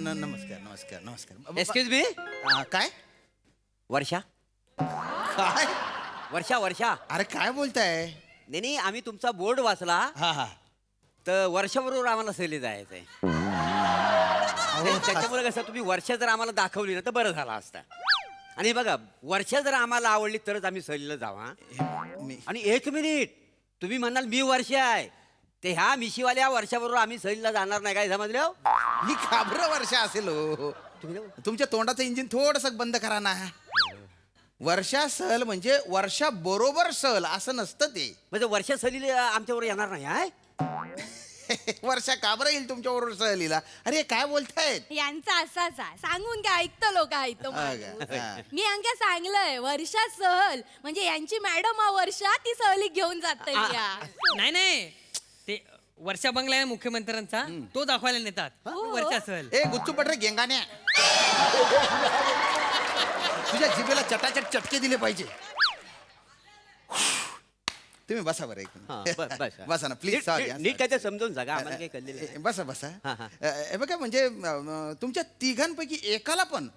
नमस्कार नमस्कार नमस्कार. Excuse me. काय वर्षा काय वर्षा वर्षा अरे काय बोलताय? नाही नाही, आम्ही तुमचा बोर्ड वाचला हा हा तर वर्षाबरोबर आम्हाला सहली जायचंय. त्याच्यामुळे कसं तुम्ही वर्षा जर आम्हाला दाखवली ना तर बरं झालं असतं. आणि बघा, वर्षा जर आम्हाला आवडली तरच आम्ही सहलीला जाऊ. मी आणि एक मिनिट, तुम्ही म्हणाल मी वर्षा आहे, ते ह्या मिशीवाल्या वर्षाबरोबर आम्ही सहलीला जाणार नाही, काय समजलं? मी खाबर वर्षा असेल हो. तुमच्या तोंडाचं इंजिन थोडस बंद करा ना. वर्षा सहल म्हणजे वर्षा बरोबर सहल असं नसतं ते. म्हणजे वर्षा सहलीला आमच्याबरोबर येणार नाही आहे. वर्षा का बरं येईल तुमच्या बरोबर सहलीला? अरे काय बोलतायत? यांचा असाच आहे, सांगून काय ऐकतं लोक ऐकतो हा का? हा. मी यांका सांगलंय वर्षा सहल म्हणजे यांची मॅडम वर्षा ती सहली घेऊन जात नाही नाही, ते वर्षा बंगला आहे मुख्यमंत्र्यांचा, तो दाखवायला नेतात वर्षा सहल. ए गुच्चू पटरे गेंगाण्या, तुझ्या जिभेला चटाचट चटके दिले पाहिजे. तुम्ही बसा बरं एक मिनिट. बसा ना प्लीज. सॉरी नीट काय ते समजून सांगा, आम्हाला काही कळलेलं नाही. बसा बसा. हा, हा. हे बघा म्हणजे तुमच्या तिघांपैकी एकाला पण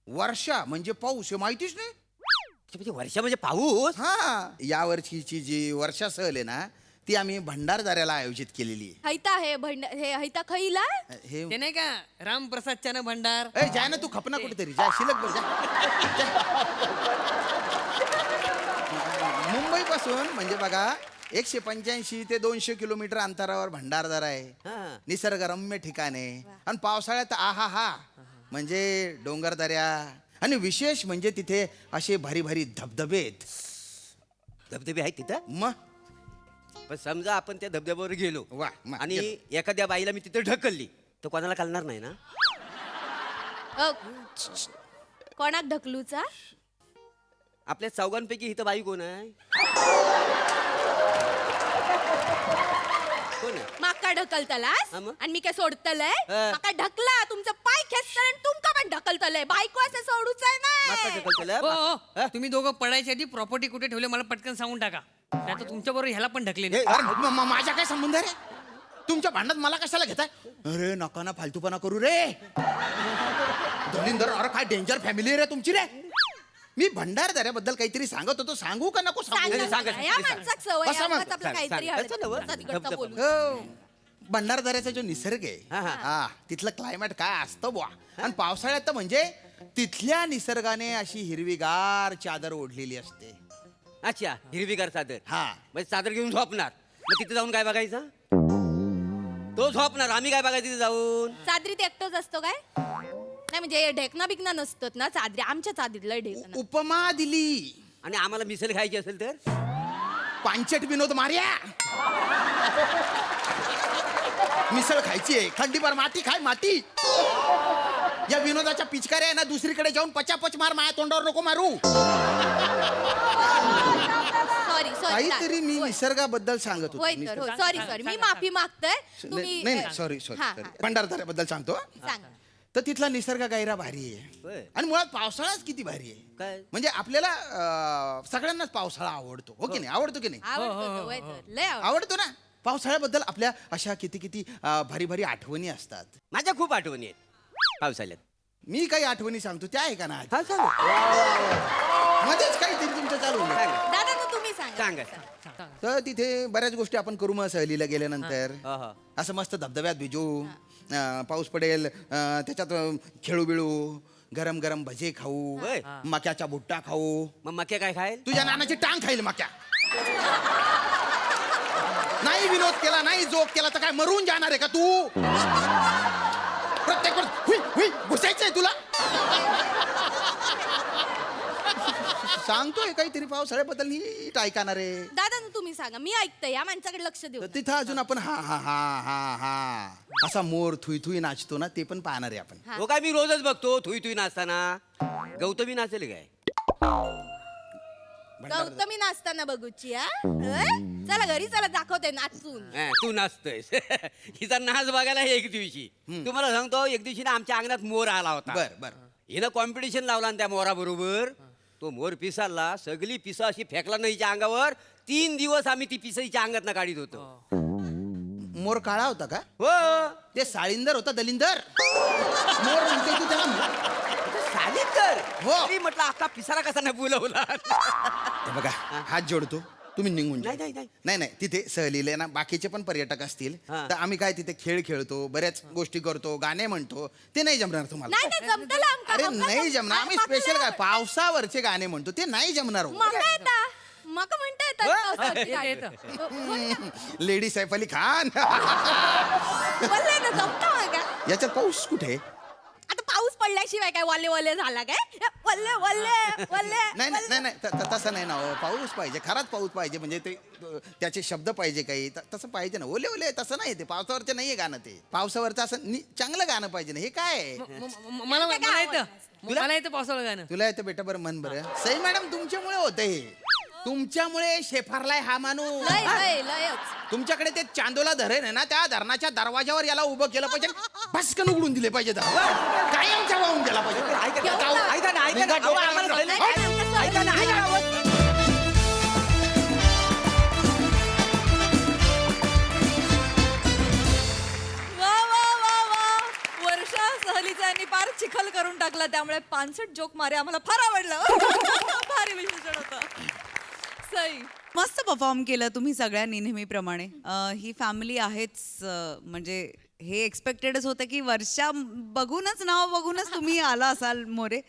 वर्षा म्हणजे पाऊस हे माहितीच नाही. म्हणजे वर्षा म्हणजे पाऊस. हा, या वर्षीची जी वर्षा सहल आहे ना ती आम्ही भंडारदाऱ्याला आयोजित केलेली आहे. हैता हे हैता खैला हे ते नाही का रामप्रसाद चन भंडार. ए जाय ना तू खपना कुठेतरी जा, शिलक बघ मुंबई पासून म्हणजे बघा 185 ते 200 किलोमीटर अंतरावर भंडारदारा आहे. हा. निसर्गरम्य ठिकाण आहे. आणि पावसाळ्यात आहा हा म्हणजे डोंगरदऱ्या, आणि विशेष म्हणजे तिथे असे भारी भारी धबधबे आहेत. धबधबे आहेत तिथं. मग पण समजा आपण त्या धबधब्यावर गेलो वा, मग आणि गेलो. एखाद्या बाईला मी तिथे ढकलली तर कोणाला कळणार नाही ना? कोणाक ढकलूचा? आपल्या चौघांपैकी इथं बाई कोण आहे? कोण आहे? माका ढकलतलास हा मग? आणि मी काय सोडतलय? हा. माका ढकला, तुमचं पाय खेचतलय आणि तुमका पण ढकलतलय. बायको असं सोडूच आहे माका ना. ढकलतलं? हो हो, हा? तुम्ही दोघं पडायच्या आधी प्रॉपर्टी कुठे ठेवले मला पटकन सांगून टाका, नाही तर तुमच्या बरोबर ह्याला पण ढकले. अरे माझा काय संबंध आहे रे? तुमच्या भांडणात मला कशाला घेताय? अरे नका ना फालतूपणा करू रे. दलिंदर, अरे काय डेंजर फॅमिली रे तुमची रे. मी भंडारदऱ्याबद्दल काहीतरी सांगत होतो, सांगू का नको सांगू? सांगा, सांगा. या माणसाक सवय बसा मग. आहे, आपलं काहीतरी सांग, हळद. सांग. बसा तिकडचं धबधबा. बोलू. हो, भंडारदऱ्याचा जो निसर्ग आहे हा, हा. हा, तिथलं क्लायमेट काय असतं बुवा. आणि पावसाळ्यात तर म्हणजे तिथल्या निसर्गाने अशी हिरवीगार चादर ओढलेली असते. अच्छा, हिरवीगार चादर. हा. म्हणजे चादर घेऊन झोपणार, मग तिथे जाऊन काय बघायचं? तो झोपणार, आम्ही काय बघायचं तिथे जाऊन? चादरीत एकटोच असतो काय? नाही म्हणजे ढेकणा बिकना नसतात ना चादरी. आमच्या चादरीतलं ढेकणा. उपमा दिली. आणि आम्हाला मिसल खायची असेल तर? पांचट विनोद मार्या, मिसळ खायची आहे, थंडीभर माती खाय माती. या विनोदाच्या पिचकाऱ्या आहे ना, दुसरीकडे जाऊन पचापच मार, माझ्या तोंडावर नको मारू. सॉरी काहीतरी मी निसर्गाबद्दल सांगत होतो. होय तर हो, सॉरी मी माफी मागतोय. नाही नाही, सॉरी हा, हा. भंडारदऱ्याबद्दल सांगतो. सांगा. तर तिथला निसर्ग गायरा भारी आहे. होय. आणि मुळात पावसाळाच किती भारी आहे. काय? म्हणजे आपल्याला सगळ्यांनाच पावसाळा आवडतो, हो की नाही? आवडतो की नाही? आवडतो तो, होय तर. लय आवडतो. आवडतो ना. पावसाळ्याबद्दल आपल्या अशा किती किती भारी भारी आठवणी असतात. माझ्या खूप आठवणी आहेत पावसाळ्यात. मी काही आठवणी सांगतो, त्या आहे का ना? हा, सांगा. मध्येच काहीतरी तुमचं चालू होईल. सांगा. दादा मग तुम्ही सांगा. सांगा. तर तिथे बऱ्याच गोष्टी आपण करू मग सहलीला गेल्यानंतर. हा, हा. असं मस्त धबधब्यात भिजू, पाऊस पडेल, त्याच्यात खेळू बिळू, गरम गरम भजे खाऊ, होय. मक्याचा भुट्टा खाऊ. मग मक्या काय खाईल? तुझ्या नानाची टांग खाईल मक्या. नाही विनोद केला, नाही जोक केला तर काय मरून जाणार आहे का तू? प्रत्येक वेळेस घुसायचंय तुला. सांगतोय काहीतरी पावसाळ्याबद्दल नीट ऐकणार आहे. दादा तुम्ही सांगा, मी ऐकते. या माणसाकडे लक्ष देऊ. तर तिथं अजून आपण हा हा हा हा हा असा मोर थुई थुई नाचतो ना, ते पण पाहणार आहे आपण. हा. हो काय, मी रोजच बघतो थुई थुई नाचताना. गौतमी नाचेल काय? गौतमी नाचताना बघूची हा? होय? चला घरी चला, दाखवते नाचून. हा, तू नाचतोयस. हिचा नाच बघायला एक दिवशी तुम्हाला सांगतो, एक दिवशी ना आमच्या अंगणात मोर आला होता. बर बर. हिनं कॉम्पिटिशन लावला आणि त्या मोराबरोबर तो मोर पिसाला, सगळी पिसा अशी फेकला ना हिच्या अंगावर. 3 दिवस आम्ही ती पिसा हिच्या अंगात काढीत होतो. मोर काळा होता का? हो. ते साळींदर होता, दलिंदर. मोर काही तू त्याला चालेल तर हो. तरी म्हटलं अख्खा पिसारा कसा नाही बोलवला हे बघा हात जोडतो तुम्ही निघून जा. नाही, नाही. नाही नाही तिथे सहलीले ना बाकीचे पण पर्यटक असतील हा. तर आम्ही काय तिथे खेळ खेळतो बऱ्याच गोष्टी करतो गाणे म्हणतो ते नाही जमणार तुम्हाला नाही नाही जमतलं आमका अरे आमका नाही जम- जमणार आम्ही माका स्पेशल काय नाही. पावसावरचे गाणे म्हणतो ते नाही जमणार हो. माका येता माका म्हणता येतात पावसावरची येतं, गाणी. येतं. बोल ना. लेडी सैफ अली खान बोललंय ना जमता माका याच्यात पाऊस कुठे आता पाऊस पडल्याशिवाय काय वल्ले वल्ले झाला काय वल्ले वल्ले वल्ले नाही नाही नाही नाही तसं नाही ना हो. पाऊस पाहिजे खराच पाऊस पाहिजे म्हणजे ते त्याचे शब्द पाहिजे काही तसं पाहिजे ना ओले ओले तसं नाही ते पावसावरचं नाहीये गाणं ते पावसावरचं असं चांगलं गाणं पाहिजे ना हे काय आहे? मला मला येतं मला येतं पावसाळ्यात गाणं. तुला येतं बेटा बरं मन बरं सई मॅडम तुमच्यामुळे होतं हे तुमच्यामुळे शेफारलाय हा माणूस लय लय लयच तुमच्याकडे ते चांदोला धरण आहे ना त्या धरणाच्या दरवाजावर याला उभं केलं पाहिजे भस्कन उघडून दिले पाहिजे कायमच्या वाहून गेला पाहिजे ऐका ना ऐका ना अहो, आम्हाला कळलं. ऐका ना ऐका ना अहो. वा वा वा वा वर्षा सहलीचा यांनी फार चिखल करून टाकला त्यामुळे 65 जोक मारे आम्हाला फार आवडलं भारी विशेषण होतं सई मस्त परफॉर्म केलं तुम्ही सगळ्यांनी नेहमीप्रमाणे ही फॅमिली आहेच म्हणजे हे एक्सपेक्टेडच होतं की वर्षा बघूनच नाव बघूनच तुम्ही आला असाल मोरे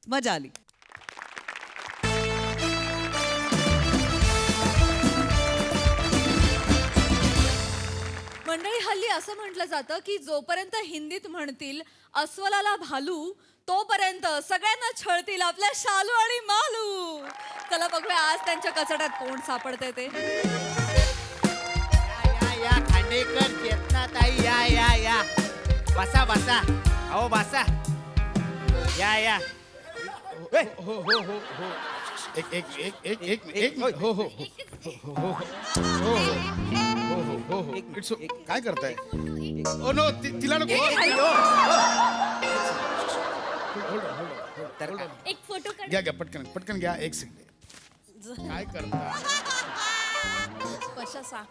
मजा आली मंडळी हल्ली असं म्हटलं जातं की जोपर्यंत हिंदीत म्हणतील अस्वलाला भालू तोपर्यंत सगळ्यांना छळतील आपल्या शालू आणि मालू चला बघूया आज त्यांच्या कचड्यात कोण सापडते ते या खांडेकर चेतनाताई या बसा बसा अहो बसा या काय करताय ओ नो तिला नको एक फोटो काढ घ्या पटकन पटकन घ्या एक सेकंड काय करता कशा सा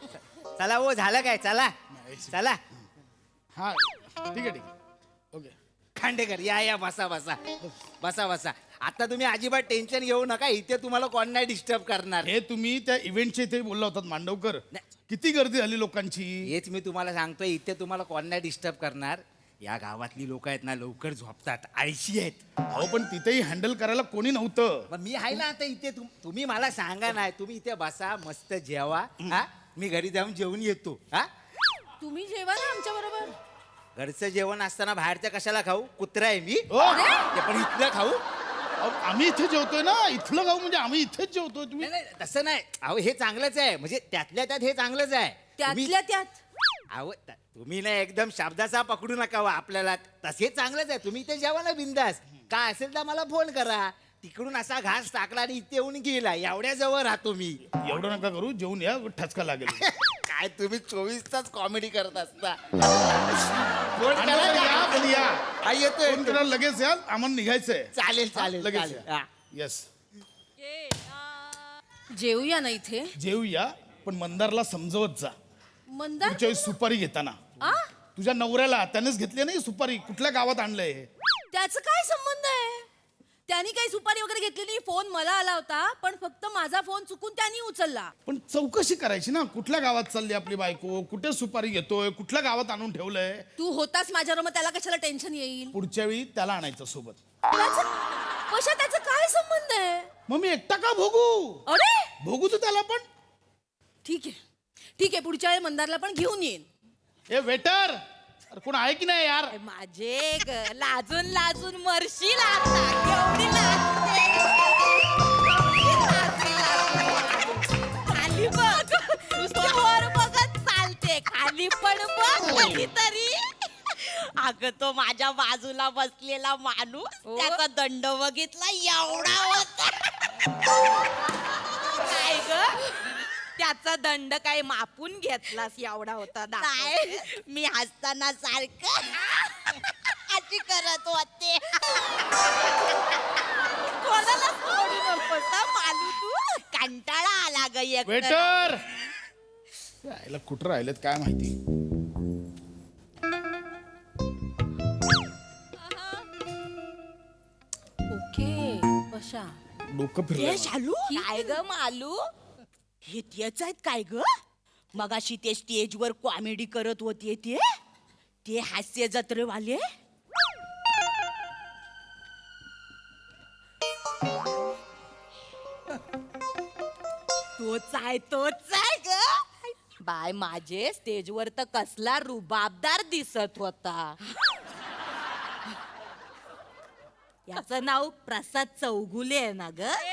चला ओ झालं काय चला चला हा ठीक आहे ओके खांडेकर या बसा बसा बसा बसा आता तुम्ही अजिबात टेन्शन घेऊ नका इथे तुम्हाला कोण नाही डिस्टर्ब करणार हे तुम्ही त्या इव्हेंटच्या इथे बोलला होतात मांडवकर किती गर्दी झाली लोकांची हेच मी तुम्हाला सांगतोय इथे तुम्हाला कोण नाही डिस्टर्ब करणार या गावातली लोक आहेत ना लवकर झोपतात आळशी आहेत अहो पण तिथेही हँडल करायला कोणी नव्हतं पण मी आहे ना आता इथे तुम्ही मला सांगा नाही तुम्ही इथे बसा मस्त जेवा हा मी घरी जाऊन जेवून येतो हा तुम्ही जेवा ना आमच्या बरोबर घरचं जेवण असताना बाहेरचं कशाला खाऊ कुत्रा आहे मी ओ, ते पण इथलं खाऊ अहो, आम्ही इथे जेवतोय ना इथलं गाव म्हणजे आम्ही इथेच जेवतोय तुम्ही नाही, नाही, तसं नाही अहो हे चांगलंच आहे म्हणजे त्यातल्या त्यात हे चांगलंच आहे त्यातल्या त्यात अहो तुम्ही ना एकदम शब्दाचा पकडू नका हो आपल्याला तसे चांगलंच आहे तुम्ही इथे जेवा ना बिंदास काय असेल तर मला फोन करा तिकडून असा घास टाकला आणि इथे येऊन गेला एवढ्या जवळ राहतो मी एवढं नका करू जेवून या ठसका लागेल काय तुम्ही 24 तास कॉमेडी करत असता फोन करा मांडवकर, या, ना. पण या हा, येतोय फोन करा लगेच याल आम्हाला निघायचंय चालेल चालेल लगेच चालेल हा. येस जेवूया ना इथे जेवूया पण मंदारला समजवत जा मंदार पुढच्या वेळी सुपारी घेताना तुझ्या नवऱ्याला त्यानेच घेतली नाही सुपारी कुठल्या गावात आणलंय त्याचं काय संबंध आहे त्यांनी काही सुपारी वगैरे घेतली नाही फोन मला आला होता पण फक्त माझा फोन चुकून त्यांनी उचलला पण चौकशी करायची ना कुठल्या गावात चालली आपली बायको कुठे सुपारी घेतोय कुठल्या गावात आणून ठेवलंय तू होतास माझ्यावर मग त्याला कशाला टेन्शन येईल पुढच्या वेळी त्याला आणायचं सोबत कशा त्याचा काय संबंध आहे मग मी एकटा का भोगू अरे भोगू तू त्याला पण ठीक आहे पुढच्या वेळी मंदारला पण घेऊन येईन ए वेटर अरे कोण आहे की नाही यार माझे लाजून लाजून मरशील आता एवढी लाजते. खाली बघ नुसती वर बघत चालते खाली पण बघ कधीतरी अगं तो माझ्या बाजूला बसलेला माणूस त्याचा दंड बघितला एवढा होता काय ग त्याचा दंड काय मापून घेतलास एवढा होता काय मी हसताना सारखं अशी करत होते कोणाला सोडू नकोस हं, मालू तू कंटाळा आला ग एकतर. वेटर यायला कुठं राहिलेत काय माहिती कशा डोकं ए फिरलं शालू काय ग मालू हे तेच आहेत काय ग मगाशी ते स्टेजवर कॉमेडी करत होते ते हास्य जत्रेवाले तोच आहे ग बाय माझे स्टेजवर तर कसला रुबाबदार दिसत होता याचं नाव प्रसाद चौगुले आहे ना ग आहे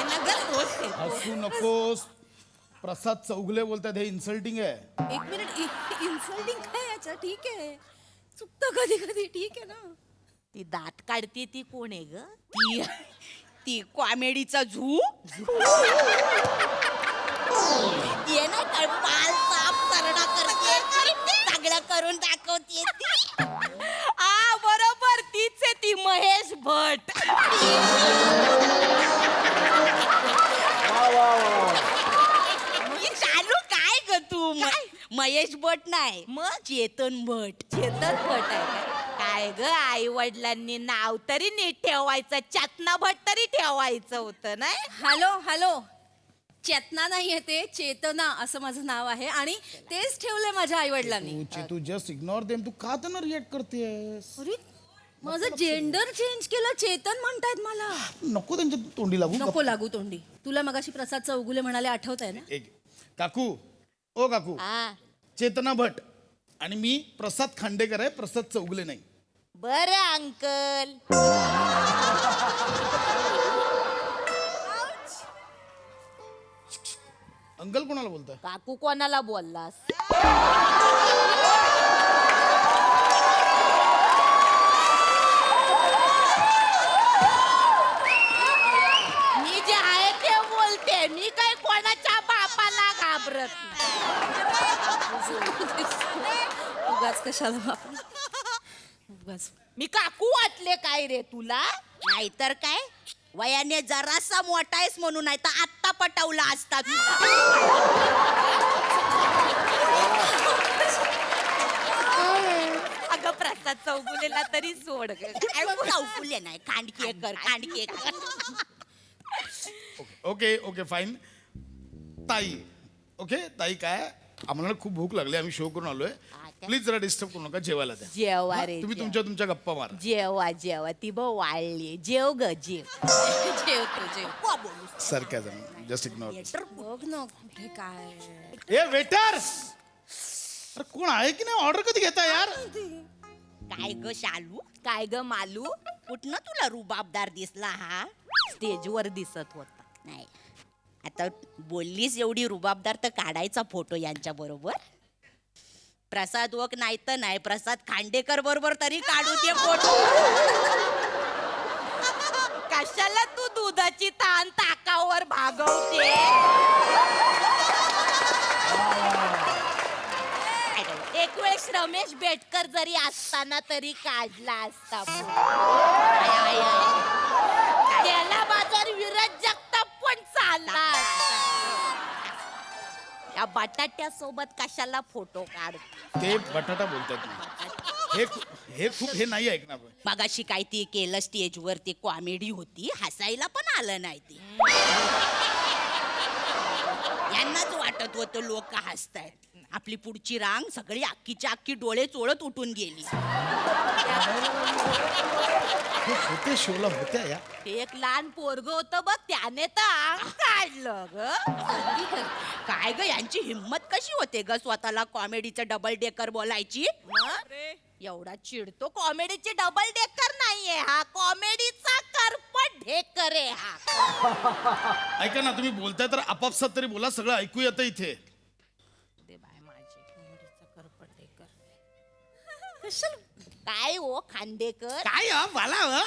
ना ग तोच आहे. हसू नकोस. प्रसाद चौगुले बोलतात, हे इन्सल्टिंग आहे. एक मिनिट इन्सल्टिंग काय याच्या ठीक आहे चुकतं कधी कधी ठीक आहे ना. ती दात काढते ती कोण आहे ग ती कॉमेडीचा झू ये ना काय पाल साप करडा करते सगळं करून दाखवते आ बरोबर तीच आहे ती महेश भट चालू काय ग तू महेश भट नाही मग चेतन भट आहे काय ग आई वडिलांनी नाव तरी नीट ठेवायचं चेतना भट तरी ठेवायचं होतं नाही हॅलो हॅलो चेतना नाहीये ते चेतना असं माझं नाव आहे आणि तेच ठेवलंय माझ्या आई वडिलांनी. तू जस्ट इग्नोर देम. तू का त्यांना रिएक्ट करतेस? अरे माझं जेंडर चेंज केलं चेतन म्हणतायत मला. नको त्यांच्या तोंडी लागू. नको लागू तोंडी. तुला मगाशी प्रसाद चौगुले म्हणाले आठवत आहे ना. एक काकू, ओ काकू, हा चेतना भट आणि मी प्रसाद खांडेकर आहे, प्रसाद चौगुले नाही. बर अंकल अंकल कोणाला बोलताय? काकू कोणाला बोललास मी जे आहे ते बोलते मी काय कोणाच्या बापाला घाबरत नाही. उगाच कशाला बापरे. उगाच मी काकू वाटले काय रे तुला नाहीतर काय वयाने जरासा मोठा आहेस म्हणून नाही तर आत्ता पटवला असता तू. अगं प्रसाद चौगुलेला तरी सोड चौगुले नाही खांडकेकर ओके ओके फाईन. ताई, ओके ताई, काय आम्हाला खूप भूक लागली, आम्ही शो करून आलोय. प्लीज जरा डिस्टर्ब करू नका, जेवायला द्या. जेवा हा? रे, तुम्ही जेवा. तुमच्या गप्पा मारा. जेवा ती बघ वाळली जेव ग जेव सरकाजम, जस्ट इग्नोर. बघ ना कुठे काय ए वेटर, अरे कोण आहे की नाही? ऑर्डर कधी घेता यार? काय ग शालू काय ग मालू कुठनं तुला रुबाबदार दिसला हा स्टेजवर दिसत होता नाही आता बोललीस एवढी रुबाबदार तर काढायचा फोटो यांच्या बरोबर प्रसाद वक नाही तर नाही प्रसाद खांडेकर बरोबर तरी काढू दे फोटो कशाला तू दुधाची ताण ताकावर भागवते एक वेळेस रमेश बेटकर जरी असताना तरी काढला असता त्याला बाजार विराज जगताप पण चालला या बटाट्या सोबत कशाला फोटो काढ ते बटाटा बोलतात ना. हे नाही ऐकणार. मगाशी काय ती केलं स्टेजवर ती कॉमेडी होती हसायला पण आलं नाही ती यांनाच वाटत होतं लोक हसतायत आपली पुढची रांग सगळी अख्खीच्या अख्खी डोळे चोळत उठून गेली होते शोला होत्या या. ते एक लहान पोरग होतं बघ त्याने तर अंग काढलं ग काय ग यांची हिम्मत कशी होते ग स्वतःला कॉमेडीचं डबल डेकर बोलायची एवढा चिडतो कॉमेडीची डबल डेकर नाहीये हा कॉमेडीचा करपट ढेकर आहे हा ऐका ना, तुम्ही बोलताय तर आपापसात तरी बोला, सगळं ऐकू येतं इथे. काय हो खांडेकर काय मला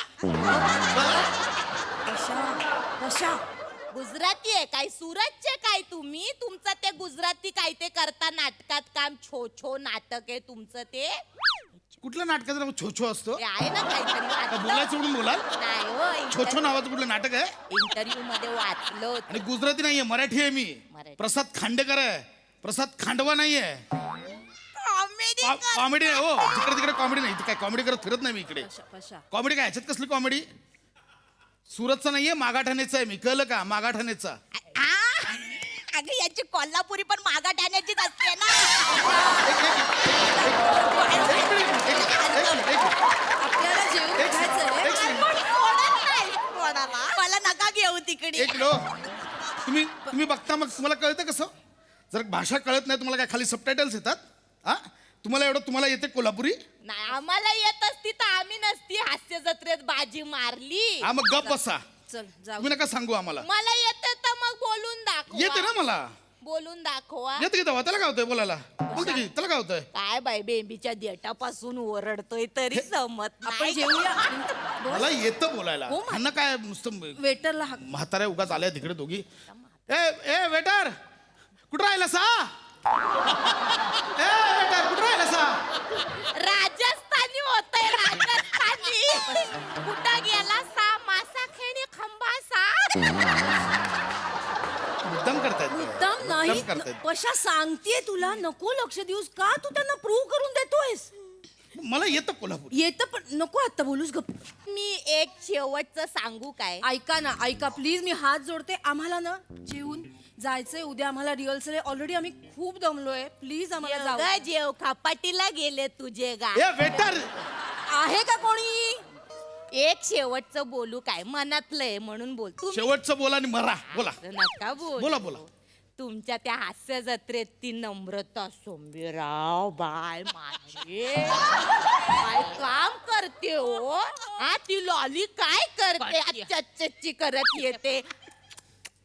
कशा गुजराती आहे काय सुरतचे काय तुम्ही तुमचं ते गुजराती काय ते करता नाटकात काम छो छो नाटक आहे तुमचं ते कुठल्या नाटकाचं नाव छो छो असतो? ते आहे ना काहीतरी काय वाचलं बोलायचं म्हणून बोलाल? नाही छो हो छो नावाचं कुठलं नाटक आहे? इंटरव्ह्यू मध्ये वाचलं होतं. आणि गुजराती नाहीये, मराठी आहे मी. मराठी. प्रसाद खांडेकर आहे, प्रसाद खांडवा नाहीये. कॉमेडी कॉमेडी नाही हो, जिकडे तिकडे कॉमेडी नाही. इथे काय कॉमेडी करत फिरत नाही मी इकडे. कॉमेडी काय ह्याच्यात कसली कॉमेडी? सुरतचा नाहीये, मागाठाण्याचा आहे मी, कळलं का? मागाठाण्याचा. अगं याची कोल्हापुरी पण मागा ठाण्याचीच असते ना. आपल्याला जेवून घ्यायचंय. पण सोडत नाही कोणाला. मला नका घेऊ तिकडे. एक लो तुम्ही बघता, मग तुम्हाला कळतं कसं? जर भाषा कळत नाही तुम्हाला, काय खाली सबटायटल्स येतात? हा, तुम्हाला येते कोल्हापुरी? नाही आम्हाला येत असती तर आम्ही नसती हास्य जत्रेत बाजी मारली. हा, मग गप बसा. चल जाऊ. तुम्ही नका सांगू आम्हाला. मला येतं तर मग बोलून दाखवा. येते ना मला. बोलून दाखवा. येते की तेव्हा त्याला काय होतंय बोलायला? बोलते की त्याला काय होतंय? काय बाई बेंबीच्या देठापासून ओरडतोय तरी समत आपण जेवूया. मला येतं बोलायला. ह्यांना काय नुसतं वेटरला हाक. म्हाताऱ्या उगाच आल्या तिकडे दोघी. ए वेटर, कुठं राहिला सा? ए वेटर, कुठं राहिला सा? राजस्थानी होतंय राजस्थानी. कुठं गेला सा मासा खेळणी खंबा सा. मुद्दाम करतायत. मुद्दाम नाही. करतायत. पशा सांगतेय तुला नको लक्ष देऊस का तू त्यांना प्रूव्ह करून देतोयस. मला येतं कोल्हापूर. येतं पण नको आता बोलूस गप. मी एक शेवटचं सांगू काय? ऐका ना, ऐका प्लीज, मी हात जोडते. आम्हाला ना जेवून जायचंय उद्या. आम्हाला रिहर्सल आहे ऑलरेडी. आम्ही खूप दमलोय. प्लीज आम्हाला जाऊ. एवढं जेव खापाटीला गेले तुझे गा. ए वेटर, आहे का कोणी? एक शेवटचं बोलू काय? मनातलंय म्हणून बोल. तुम्ही शेवटचं बोला आणि मरा. बोला नका बोला बोला. तुमच्या त्या हास्य जत्रेत ती नम्रता सोंबीराव बाय माझे काय काम करते हो. हा, ती लॉली काय करते? अच्छी करत येते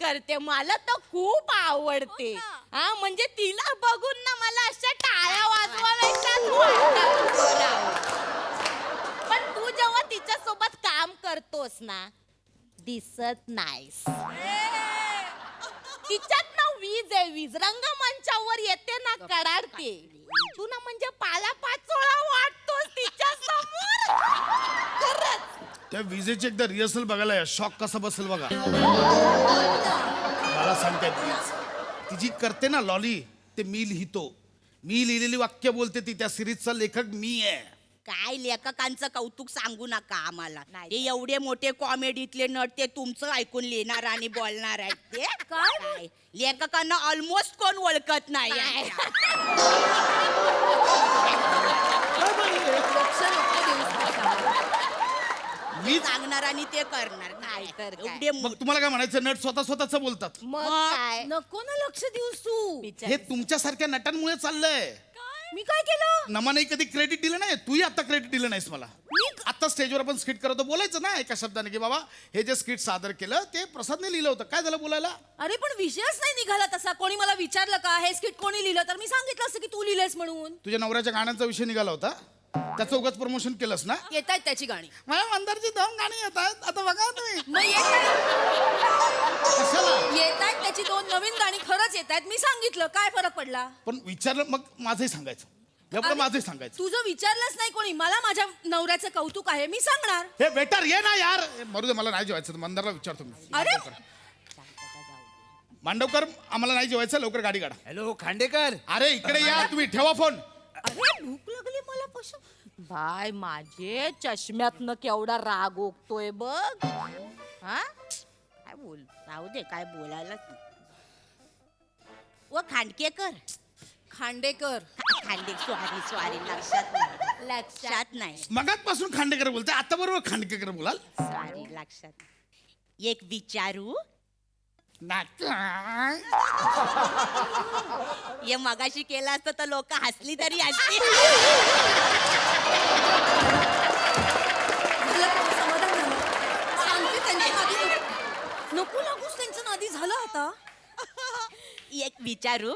करते. मला तर खूप आवडते. हा, म्हणजे तिला बघून ना मला अशा टाळ्या वाजवायच्याच वाटतात. पण तू जेव्हा तिच्या सोबत काम करतोस ना दिसत नाहीस. तिच्यात ना वीज आहे, वीज. रंगमंचावर येते ना कडाडते. तू ना म्हणजे पाला पाचोळा वाटतोस तिच्या समोर. खरंच. त्या विजेची एकदा रिहर्सल बघायला या. शॉक कसा बसेल बघा. मला सांगते तिची करते ना लॉली, ते मी लिहितो. मी लिहिलेली वाक्य बोलते ती. त्या सिरीजचा लेखक मी आहे. काय लेखकांचं कौतुक सांगू नका आम्हाला. ते एवढे मोठे कॉमेडीतले नट ते तुमचं ऐकून लिहिणार आणि बोलणार आहेत ते. काय लेखकांना ऑलमोस्ट कोण ओळखत नाही. लक्ष नको देऊस माझ्यावर. मी सांगणार आणि ते करणार. काय तर काय. एवढे मग तुम्हाला काय म्हणायचं? नट स्वतःच बोलतात. मग काय. नको ना लक्ष देऊस तू. हे तुमच्यासारख्या नटांमुळे चाललंय. मी काय केलं? नमाने कधी क्रेडिट दिलं नाही. तूही आता क्रेडिट दिलं नाहीस मला. आता स्टेजवर आपण स्किट करतो, बोलायचं ना एका शब्दाने की बाबा हे जे स्किट सादर केलं ते प्रसादने लिहिलं होतं. काय झालं बोलायला? अरे पण विषयच नाही निघाला तसा. कोणी मला विचारलं का हे स्किट कोणी लिहिलं, तर मी सांगितलं असतं की तू लिहिलंयस म्हणून. तुझ्या नवऱ्याच्या गाण्यांचा विषय निघाला होता, त्याचं उगाच प्रमोशन केलंस ना. येत आहेत त्याची गाणी. मला मंदारची 2 गाणी येतात. आता बघा तुम्ही मग कशाला. येत आहेत त्याची 2 नवीन गाणी खरंच येत आहेत. मी सांगितलं, काय फरक पडला? पण विचारलं मग माझंही सांगायचं. एवढं माझंही सांगायचं. तुझं विचारलंच नाही कोणी. मला माझ्या नवऱ्याचं कौतुक आहे, मी सांगणार. हे वेटर ये ना यार. मरू दे, मला नाही जेवायचं. मंदारला विचारतो मी. अरे मांडवकर, आम्हाला नाही जेवायचं, लवकर गाडी काढा. हॅलो खांडेकर. अरे इकडे या तुम्ही. ठेवा फोन. अरे भूक लागली मला पशा. बाय माझे चष्म्यातनं केवढा राग ओकतोय बघ. हा काय बोल राहू दे. काय बोलायला व खांडकेकर. खांडेकर. सॉरी लक्षात नाही. मगातपासून खांडेकर बोलते, आता बरोबर खांडेकर बोलाल. सॉरी लक्षात. एक विचारू. हे मगाशी केलं असतं तर लोक हसली तरी हसली. समाधान झालं. सांगते त्यांच्या नादी नको लागूस. त्यांच्या नादी झालं आता. एक विचारू.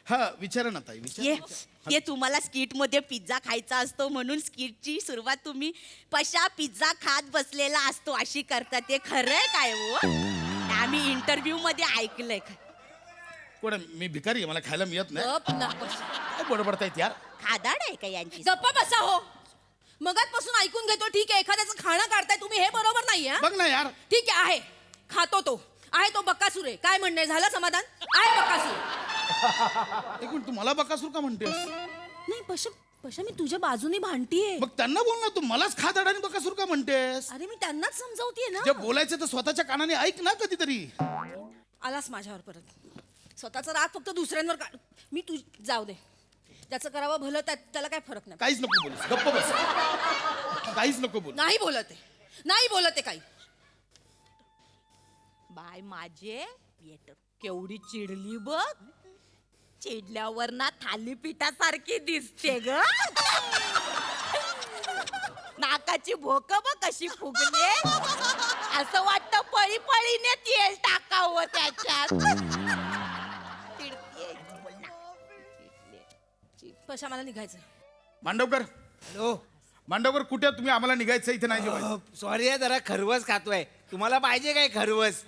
हा विचारा ना ताई, विचारा. ते तुम्हाला स्किट मध्ये पिझ्झा खायचा असतो म्हणून स्किटची सुरुवात तुम्ही पशा पिझ्झा खात बसलेला असतो अशी करता. ते खरंय काय हो? आम्ही इंटरव्ह्यू मध्ये ऐकलंय. कोण मी भिकारी आहे, मला खायला मिळत नाही. गप ना पशा. काय बडबडतायत यार. खादाड आहे का यांची? गप्पा बसा हो. मगातपासून ऐकून घेतो. ठीक आहे, एखाद्याचं खाणं काढताय तुम्ही, हे बरोबर नाही. बघ ना यार. ठीक आहे, खातो तो आहे. तो बक्कासूर आहे. काय म्हणणं झालं समाधान? आहे बक्कासूर. एक मिनिट, तू मला बकासूर का म्हणतेस? नाही पशा मी तुझ्या बाजूने भांडतीये. मग त्यांना बोल ना, तू मलाच खादाड आणि बकासूर का म्हणतेस? अरे मी त्यांनाच समजावतीये ना. जे बोलायचं तर स्वतःच्या कानाने ऐक ना कधीतरी. आलास माझ्यावर परत. स्वतःचा राग फक्त दुसऱ्यांवर काढ. मी तू जाऊ दे, ज्याचं करावं भलं त्याला काय फरक नाही. काहीच नको बोलूस, गप्प बस. काहीच नको बोल. नाही बोलत आहे, नाही बोलत आहे काही. बाय माझे केवढी चिडली बघ. चिडल्यावर ना थालीपीठासारखी दिसते ग. नाकाची भोक बघ कशी फुगले. असं वाटतं पळी पळीने तेल टाकावं त्याच्यात. चिडतीये. बोल ना. पशा मला निघायचं. मांडवकर, हॅलो मांडवकर कुठे आहात तुम्ही? आम्हाला निघायचं इथे नाही जेवायचं. सॉरी जरा खरवस खातोय. तुम्हाला पाहिजे काय खरवस?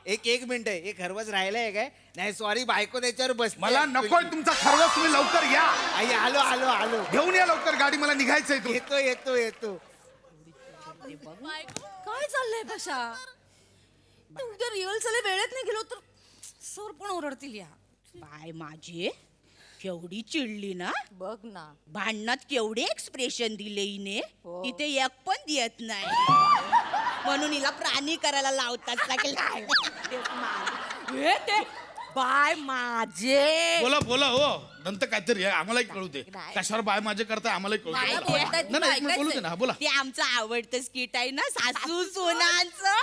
एक मिनिट आहे, एक खरवस राहिलंय काय? नाही सॉरी, बायको त्याच्यावर बस. मला नकोय तुमचा खरवस, तुम्ही लवकर या. आई आलो आलो आलो. घेऊन या लवकर गाडी, मला निघायचंय तू. येतो येतो येतो. काय चाललंय पशा? उद्या रिहर्सल वेळेत नाही गेलो तर सर पण ओरडतील. या बाय माझे केवढी चिडली ना बघ ना. भांडणात केवढे एक्सप्रेशन दिले हिने. तिथे एक पण देत नाही. म्हणून हिला प्राणी करायला लावतात सगळे. हे ते बाय माझे. बोला बोला हो, नंतर काहीतरी आहे, आम्हालाही कळू दे. कशावर बाय माझे करताय आम्हालाही कळू काय दे. बोलतायत नाही नाही, एक मिनिट बोलू दे ना, बोला. ते आमचं आवडतं स्किट आहे ना, सासू सोनांचं.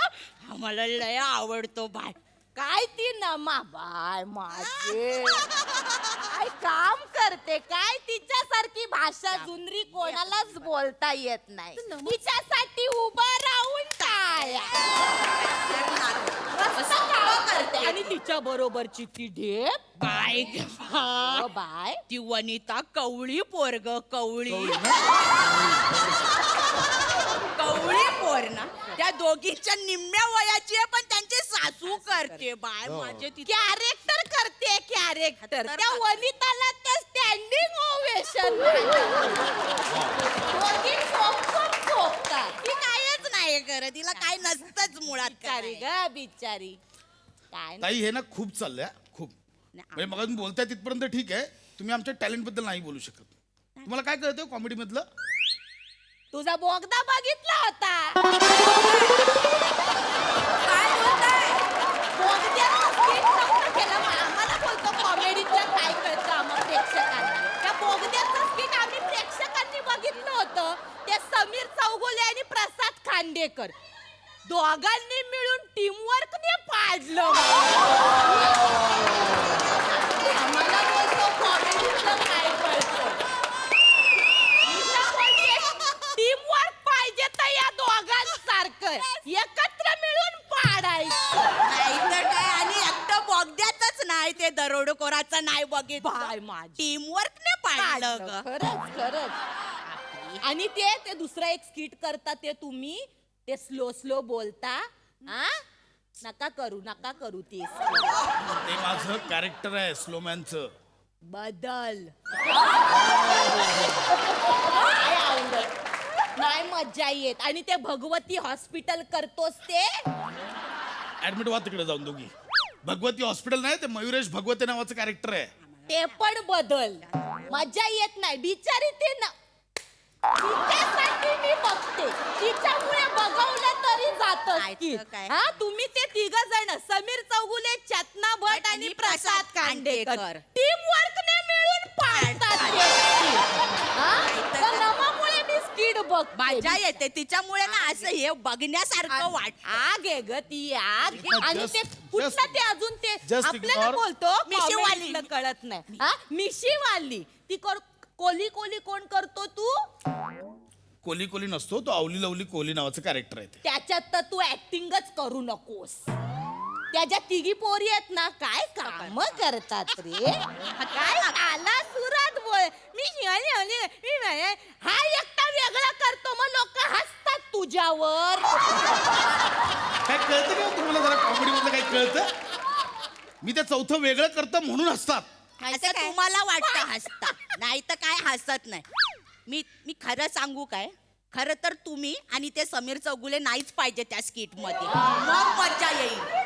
आम्हाला लय आवडतो. बाय काय ती नमा बाय माझे काय काम करते काय. तिच्यासारखी भाषा जुनरी कोणालाच बोलता येत नाही. तिच्यासाठी उभं राहून काय करते. आणि तिच्या बरोबरची ती ढेप बाय बाय. ती वनिता कवळी पोरग कवळी कवळी पोर ना. त्या दोघींच्या निम्म्या वयाची आहे पण त्यांची सासू करते. बाय माझे कॅरेक्टर करते कॅरेक्टर. त्या वनिताला तर स्टँडिंग ओवेशन. ती कायच नाही करत. तिला काय नसतंच मुळात. बिचारी ग बिचारी. काय ताई हे ना खूप चाललंय हा, खूप. म्हणजे मग तुम्ही बोलताय तिथपर्यंत ठीक आहे. तुम्ही आमच्या टॅलेंट बद्दल नाही बोलू शकत. तुम्हाला काय कळतं कॉमेडी मधलं? तुझा बोगदा बघितला होता. काय बोलताय? बोगद्याचं skit नव्हतं केलं. आम्हाला बोलतो कॉमेडीतलं काय कळतं आम्हाला प्रेक्षकांना. त्या बोगद्याचं skit आम्ही प्रेक्षकांनी बघितलं होतं. ते समीर चौगुले आणि प्रसाद खांडेकर दोघांनी मिळून टीमवर्कने पाडलं. आम्हाला बोलतो कॉमेडीतलं काय कळतं. टीमवर्क पाहिजे तर या दोघांसारखं एकत्र मिळून पाडायचं. नाही तर काय. आणि एकटं बोगद्यातच नाही, ते दरोडेखोराचं नाही बघितलं. टीमवर्कने पाडलं ग. खरंच खरंच. आणि ते दुसरं एक स्किट करता ते तुम्ही ते स्लो बोलता. हा नका करू ते माझं कॅरेक्टर आहे स्लोमॅनचं. बदल. नाही मज्जा येत. आणि ते भगवती हॉस्पिटल करतोस ते ऍडमिट व्हा तिकडे जाऊन दोघी. भगवती हॉस्पिटल नाही, ते मयुरेश भगवती नावाचं कॅरेक्टर आहे. ते पण बदल. मज्जा येत नाही बिचारी. ते ना तिच्यासाठी मी बघते. तिच्यामुळे बघवलं तरी जात. हा तुम्ही ते तिघ जण समीर चौगुले, चेतना भट आणि प्रसाद खांडेकर टीम वर्कने मिळून पाडतात. नमामुळे मी स्किड बघ मजा येते. तिच्यामुळे ना असं हे बघण्यासारखं वाट. आग आहे ग ती आग. आणि ते कुठलं ते अजून ते आपल्याला बोलतो मिशीवाली कळत नाही. हा मिशीवाली ती कोली कोण करतो तू? कोली कोली नसतो तो, अवली लवली कोली नावाचं कॅरेक्टर आहे ते. त्याच्यात तर तू ऍक्टिंगच करू नकोस. त्याच्या तिघी पोरी आहेत ना काय काम करतात रे. काय आला सुरात बोल. मी हा एकटा वेगळा करतो मग लोक हसतात तुझ्यावर. काय कळतं का तुम्हाला जरा कॉमेडी मधलं काही कळतं? मी ते चौथं वेगळं करतो म्हणून हसतात. असं तुम्हाला वाटतं हसता. नाही तर काय हसत नाही. मी खरं सांगू काय, खरं तर तुम्ही आणि ते समीर चौगुले नाहीच पाहिजे त्या स्किट मध्ये. मग मज्जा येईल.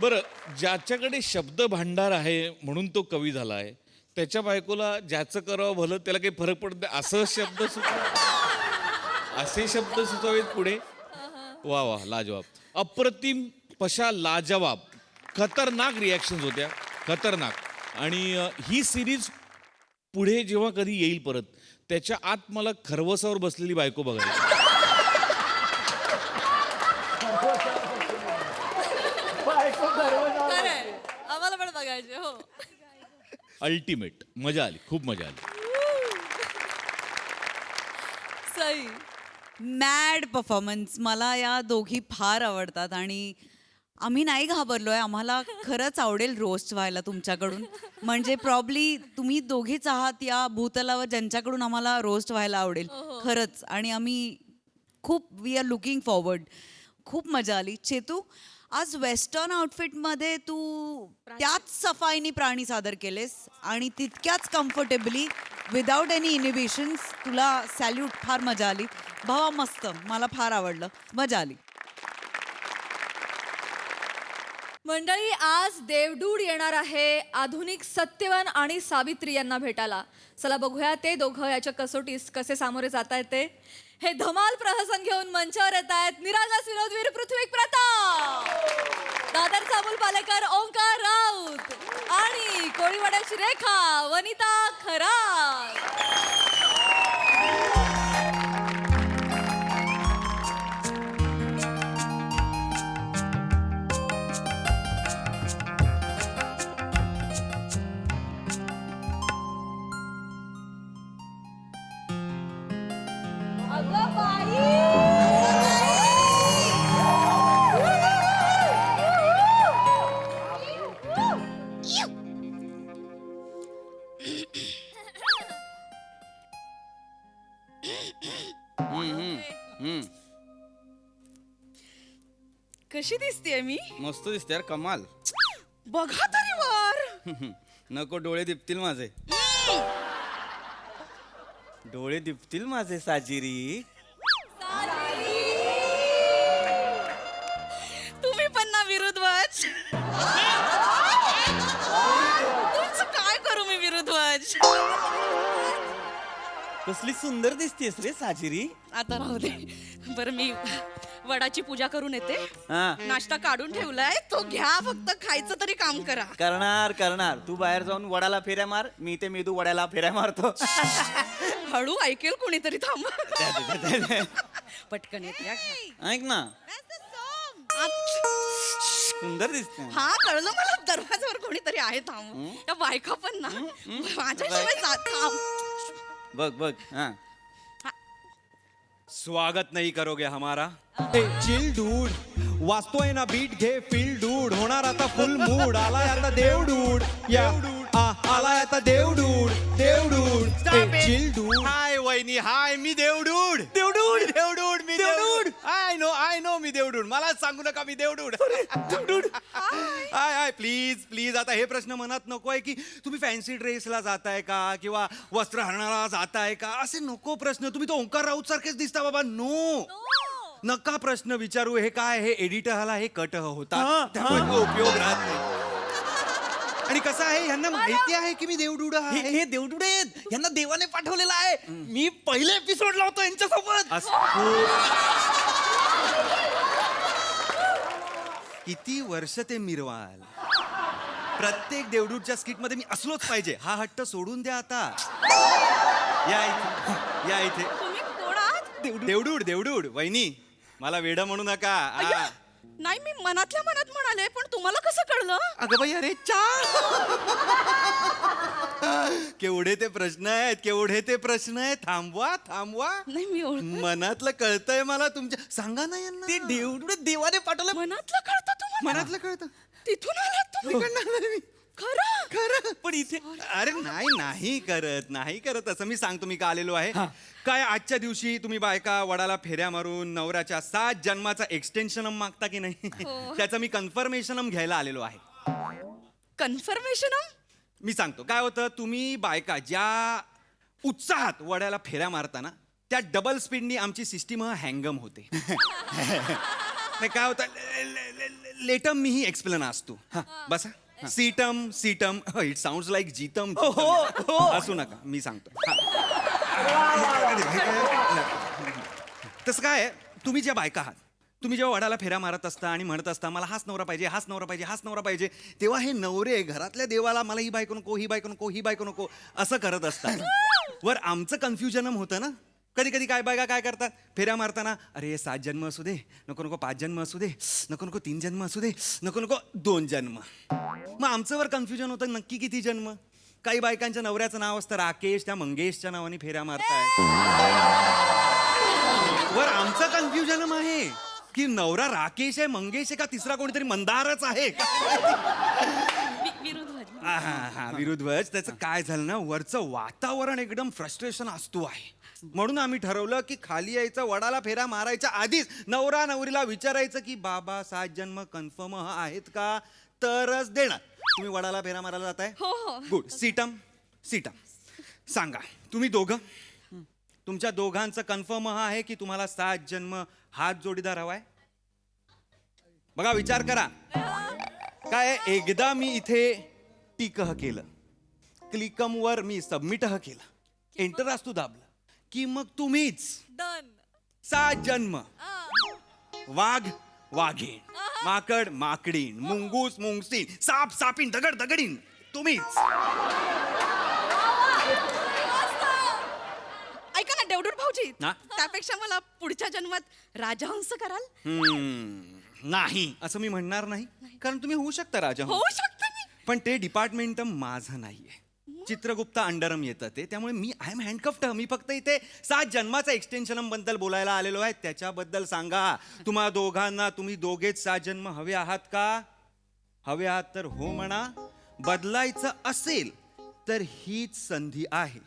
बरं, ज्याच्याकडे शब्द भांडार आहे म्हणून तो कवी झाला आहे, त्याच्या बायकोला ज्याचं करावं भलं त्याला काही फरक पडत नाही असं शब्द असे शब्द सुचवावेत पुढे. वा वा, लाजवाब, अप्रतिम, पशा, लाजवाब. खतरनाक रिॲक्शन होत्या, खतरनाक. आणि ही सिरीज पुढे जेव्हा कधी येईल परत, त्याच्या आत मला खरवसावर बसलेली बायको बघायची. खरंय. आम्हाला पण बघायचे. हो. अल्टिमेट. मजा आली, खूप मजा आली. सई. Mad performance. मला या दोघी फार आवडतात आणि आम्ही नाही घाबरलोय. आम्हाला खरंच आवडेल रोस्ट व्हायला तुमच्याकडून. म्हणजे प्रॉब्ली तुम्ही दोघीच आहात या भूतलावर ज्यांच्याकडून आम्हाला रोस्ट व्हायला आवडेल खरंच. आणि आम्ही खूप वी आर लुकिंग फॉरवर्ड. खूप मजा आली. चेतू, आज वेस्टर्न आउटफिटमध्ये तू त्याच सफाईने प्राणी सादर केलेस आणि तितक्याच कम्फर्टेबली विदाऊट एनी इनिबिशन्स. तुला सॅल्यूट. फार मजा आली भावा. मस्त. मला फार आवडलं. मजा आली. मंडळी, आज देवडूड येणार आहे आधुनिक सत्यवान आणि सावित्री यांना भेटायला. चला बघूया ते दोघं याच्या कसोटीस कसे सामोरे जात आहेत ते. हे धमाल प्रहसन घेऊन मंचावर येत आहेत निरागस विनोदवीर पृथ्वी प्रताप, दादरचा अमोल पालेकर ओंकार राऊत आणि कोळीवाड्याची रेखा वनिता खरात. कशी दिसतेय मी? मस्त दिसते यार, कमाल. बघा तरी वर. नको, डोळे दिपतील माझे. डोळे दिपतील माझे साजिरी. तुम्ही पण ना विरुद्धवच. तुमचं काय करू मी विरुद्धवच. कसली सुंदर दिसतेस रे साजिरी. आता राहू दे. बरं, मी वडाची पूजा करून येते. नाश्ता काढून ठेवलाय, तो घ्या, फक्त खायचं तरी काम करा. करणार. तू बाहेर जाऊन वडाला फेऱ्या मार, मी ते मेदू वड्याला फेऱ्या मारतो. हळू ऐकेल कोणीतरी. थांब. पटकन येते. ऐक ना, सुंदर दिसते. हा, कळलं मला. दरवाजावर कोणीतरी आहे. थांब. त्या बायका पण ना माझ्याशिवाय जात. थांब. बघ. हाँ, स्वागत नहीं करोगे हमारा? चिल डूड, वाचतोय ना बीट घे फील डूड. होणार आता फुल मूड. आलाय आता देवडूड. या आलाय आता देवडूड. Chill dude. हाय वहिनी, हाय. मी देवडूड. मी देवडूड. आय नो मी देवडूड. मला सांगू नका मी देवडूड. हाय प्लीज. आता हे प्रश्न मनात नको आहे की तुम्ही फॅन्सी ड्रेसला जाताय का किंवा वस्त्रहरणाला जाताय का, असे नको प्रश्न. तुम्ही तो ओंकार राऊत सारखेच दिसता बाबा. नो, नका प्रश्न विचारू. हे काय, हे एडिटरला हे कट होता, त्यामुळे उपयोग राहत नाही. आणि कसं आहे, यांना माहिती आहे की मी देवडूड आहे. हे देवडूड आहेत, यांना देवाने पाठवलेला आहे. मी पहिला एपिसोड लावतो यांच्यासोबत. किती वर्ष ते मिरवाल. प्रत्येक देवडूडच्या स्किट मध्ये मी असलोच पाहिजे. हा हट्ट सोडून द्या आता. या इथे. तुम्ही कोण आहात? देवडूड. वहिनी, मला वेडा म्हणू नका. नाही, मी मनातल्या मनात म्हणाले, पण तुम्हाला कसं कळलं? अगं बाई, अरे केवढे ते प्रश्न आहेत. थांबवा. नाही, मी मनातलं कळतंय मला तुमच्या. सांगा ना यांना. ते देवडूड देवाने पाठवलं. मनातलं कळतं तुम्हाला? मनातलं कळतं. तिथून आलात तुम्ही? खरं. पण इथे अरे नाही करत असं. मी सांगतो मी का आलेलो आहे. काय आजच्या दिवशी तुम्ही बायका वडाला फेऱ्या मारून नवऱ्याच्या 7 जन्माचा एक्सटेन्शन मागता की नाही, त्याचं मी कन्फर्मेशन घ्यायला आलेलो आहे. कन्फर्मेशन? मी सांगतो काय होतं. तुम्ही बायका ज्या उत्साहात वड्याला फेऱ्या मारताना त्या डबल स्पीडनी आमची सिस्टीम हँगम होते. नाही काय होतं लेटम मीही एक्सप्लेन असतो हा बसा सीटम सीटम इट साऊंड लाईक जीतम असू नका मी सांगतो तसं काय तुम्ही ज्या बायका आहात तुम्ही जेव्हा वडाला फेऱ्या मारत असता आणि म्हणत असता मला हाच नवरा पाहिजे हाच नवरा पाहिजे हाच नवरा पाहिजे तेव्हा हे नवरे घरातल्या देवाला मला ही बायको नको ही बायको नको ही बायको नको असं करत असतात वर आमचं कन्फ्युजन होतं ना कधी कधी काय बायका काय करतात फेऱ्या मारताना अरे 7 जन्म असू दे नको नको 5 जन्म असू दे नको नको 3 जन्म असू दे नको नको 2 जन्म मग आमचं वर कन्फ्युजन होतं नक्की किती जन्म काही बायकांच्या नवऱ्याचं नाव असतं राकेश त्या मंगेशच्या नावाने फेऱ्या मारताय वर आमचं कन्फ्युजन आहे की नवरा राकेश आहे मंगेश आहे का तिसरा कोणीतरी मंदारच आहे हा विरुद्धवच त्याचं काय झालं ना वरचं वातावरण एकदम फ्रस्ट्रेशन असतो आहे म्हणून आम्ही ठरवलं की खाली यायचं वडाला फेरा मारायच्या आधीच नवरा नवरीला विचारायचं की बाबा 7 जन्म कन्फर्म आहेत का तरच देणार तुम्ही वडाला फेरा मारायला जाताय गुड सीटम सीटम सांगा तुम्ही दोघं तुमच्या दोघांचं कन्फर्म आहे की तुम्हाला 7 जन्म हात जोडीदार हवाय बघा विचार करा काय एकदा मी इथे टिकह केलं क्लिकमवर मी सबमिटह केलं एंटर असतो दाबलं की मग तुम्हीच 7 जन्म वाघ वाघीण माकड माकडीण मुंगूस मुंगसीन साप सापीन दगड दगडीन तुम्हीच ऐका ना देवडूर भाऊजी ना? त्यापेक्षा मला पुढच्या जन्मात राजहंस कराल नाही असं मी म्हणणार नाही कारण तुम्ही होऊ शकता राजा होऊ शकता मी पण ते डिपार्टमेंट माझं नाहीये चित्रगुप्ता अंडरम येतं ते त्यामुळे मी आय एम हँडकफ्ड मी फक्त इथे 7 जन्माचा एक्सटेन्शन बद्दल बोलायला आलेलो आहे त्याच्याबद्दल सांगा तुम्हा दोघांना तुम्ही दोघेच 7 जन्म हवे आहात का हवे आहात तर हो म्हणा बदलायचं असेल तर हीच संधी आहे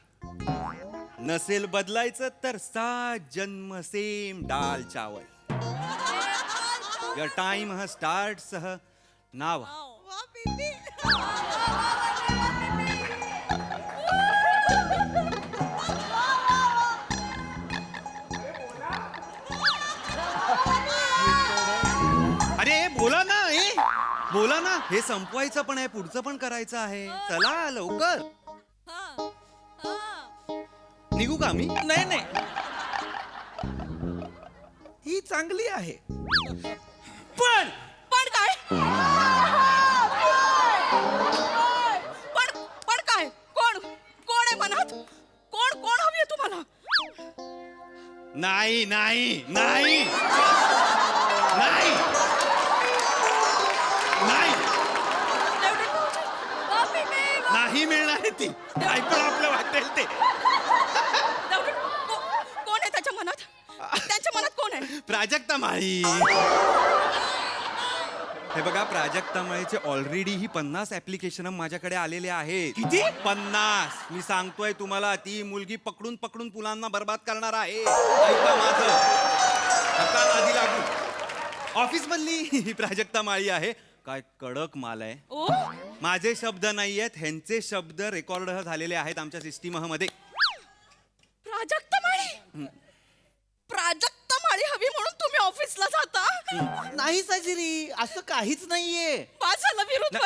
नसेल बदलायचं तर 7 जन्म सेम डाल चावल युअर टाइम हा स्टार्ट सह नाव अरे बोला ना बोला ना हे संपवायचं पण आहे पुढचं पण करायचं आहे चला लवकर निघू का मी नाही नाही ही चांगली आहे पण पण काय पण काय कोण कोण आहे मनात कोण कोण हवी आहे तुम्हाला नाही नाही नाही नाही नाही नाही मिळणार आहे ती काय पण आपलं वाटेल ते कोण आहे त्याच्या मनात त्यांच्या मनात कोण आहे प्राजक्ता माळी हे बघा प्राजक्ता माळीचे ऑलरेडी ही 50 ऍप्लिकेशन माझ्याकडे आलेले आहेत किती 50 मी सांगतोय तुम्हाला ती मुलगी पकडून पकडून पुलांना बर्बाद करणार आहे ऐका माझं आता आधी लागू ऑफिस मधली ही प्राजक्ता माळी आहे काय कडक माल आहे ओ माझे शब्द नाही आहेत ह्यांचे शब्द रेकॉर्ड झालेले आहेत आमच्या सिस्टीम मध्ये प्राजक्ता माळी प्राजक्ता माळी हवी म्हणून तुम्ही ऑफिसला जाता नाही साजिरी असं काहीच नाहीये माझ्याला विरोध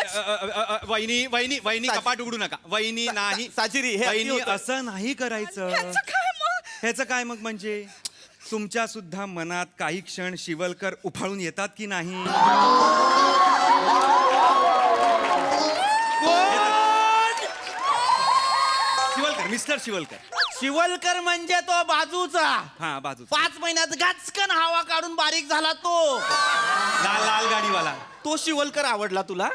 वहिनी वहिनी वहिनी कपाट उघडू नका वहिनी नाही साजिरी हे वहिनी होतं. असं नाही करायचं ह्याचं काय मग म्हणजे तुमच्या सुद्धा मनात काही क्षण शिवलकर उफाळून येतात की नाही शिवलकर मिस्टर शिवलकर शिवलकर म्हणजे तो बाजूचा हा बाजू 5 महिन्यात गाचकन हवा काढून बारीक झाला तो लाल लाल गाडीवाला तो शिवलकर आवडला तुला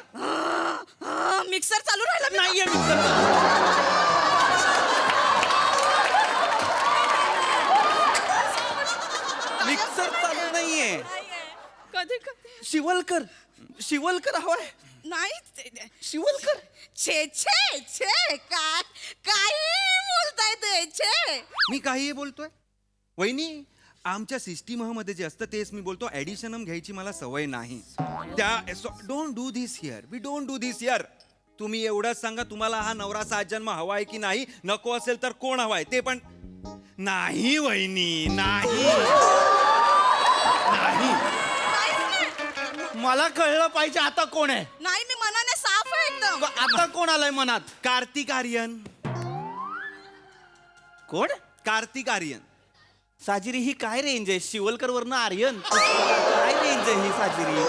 मिक्सर चालू राहिला नाहीये मिक्सर चालू नाहीये कधी कधी शिवलकर शिवलकर हवाय नाही शिवलकर छे छे छे काय काही बोलताय ते छे मी काहीही बोलतोय वहिनी आमच्या सिस्टीम मध्ये जे असतं तेच मी बोलतो ऍडिशनम घ्यायची मला सवय नाही त्या don't do this here we don't do this here तुम्ही एवढंच सांगा तुम्हाला हा नवरा 7 जन्म हवाय की नाही नको असेल तर कोण हवाय ते पण नाही वहिनी नाही नाही मला कळलं पाहिजे आता कोण आहे. नाही मी मनाने साफ आहे एकदम. आता कोण आलंय मनात. कार्तिक आर्यन. कोण. कार्तिक आर्यन. साजिरी ही काय रेंज आहे. शिवलकर वरनं आर्यन काय रेंज आहे ही साजिरी.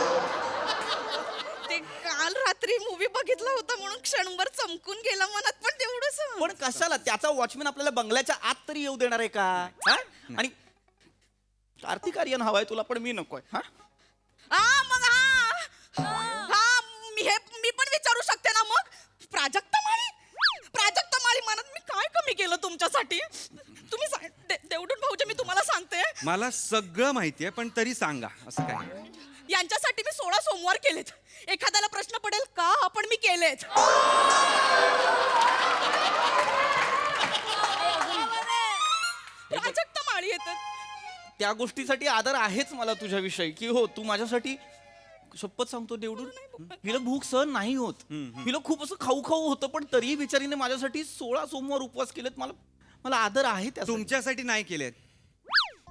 ते काल रात्री मूवी बघितला होता म्हणून क्षणभर चमकून गेला मनात, पण तेवढंच. पण कशाला त्याचा वॉचमॅन आपल्याला बंगल्याच्या आत तरी येऊ देणार आहे का. हा? आणि कार्तिक आर्यन हवाय तुला पण मी नकोय. हा मग मी पण विचारू शकते ना मग. प्राजक्ता माळी म्हणत मी काय कमी केलं तुमच्यासाठी. तुम्ही देवडून भाऊजी मी तुम्हाला सांगते. मला सगळं माहितीये पण तरी सांगा असं काय. यांच्यासाठी मी 16 सोमवार केलेत. एखाद्याला प्रश्न पडेल का आपण मी केलेत. प्राजक्ता माळी येतात. त्या गोष्टीसाठी आदर आहेच मला तुझ्याविषयी की हो तू माझ्यासाठी शपथ सांगतो देवडून हिला भूक सहन नाही होत. हिला खूप असं खाऊ खाऊ होतं पण तरीही बिचारीने माझ्यासाठी 16 सोमवार उपवास केलेत. मला आदर आहे त्या. तुमच्यासाठी नाही केलेत.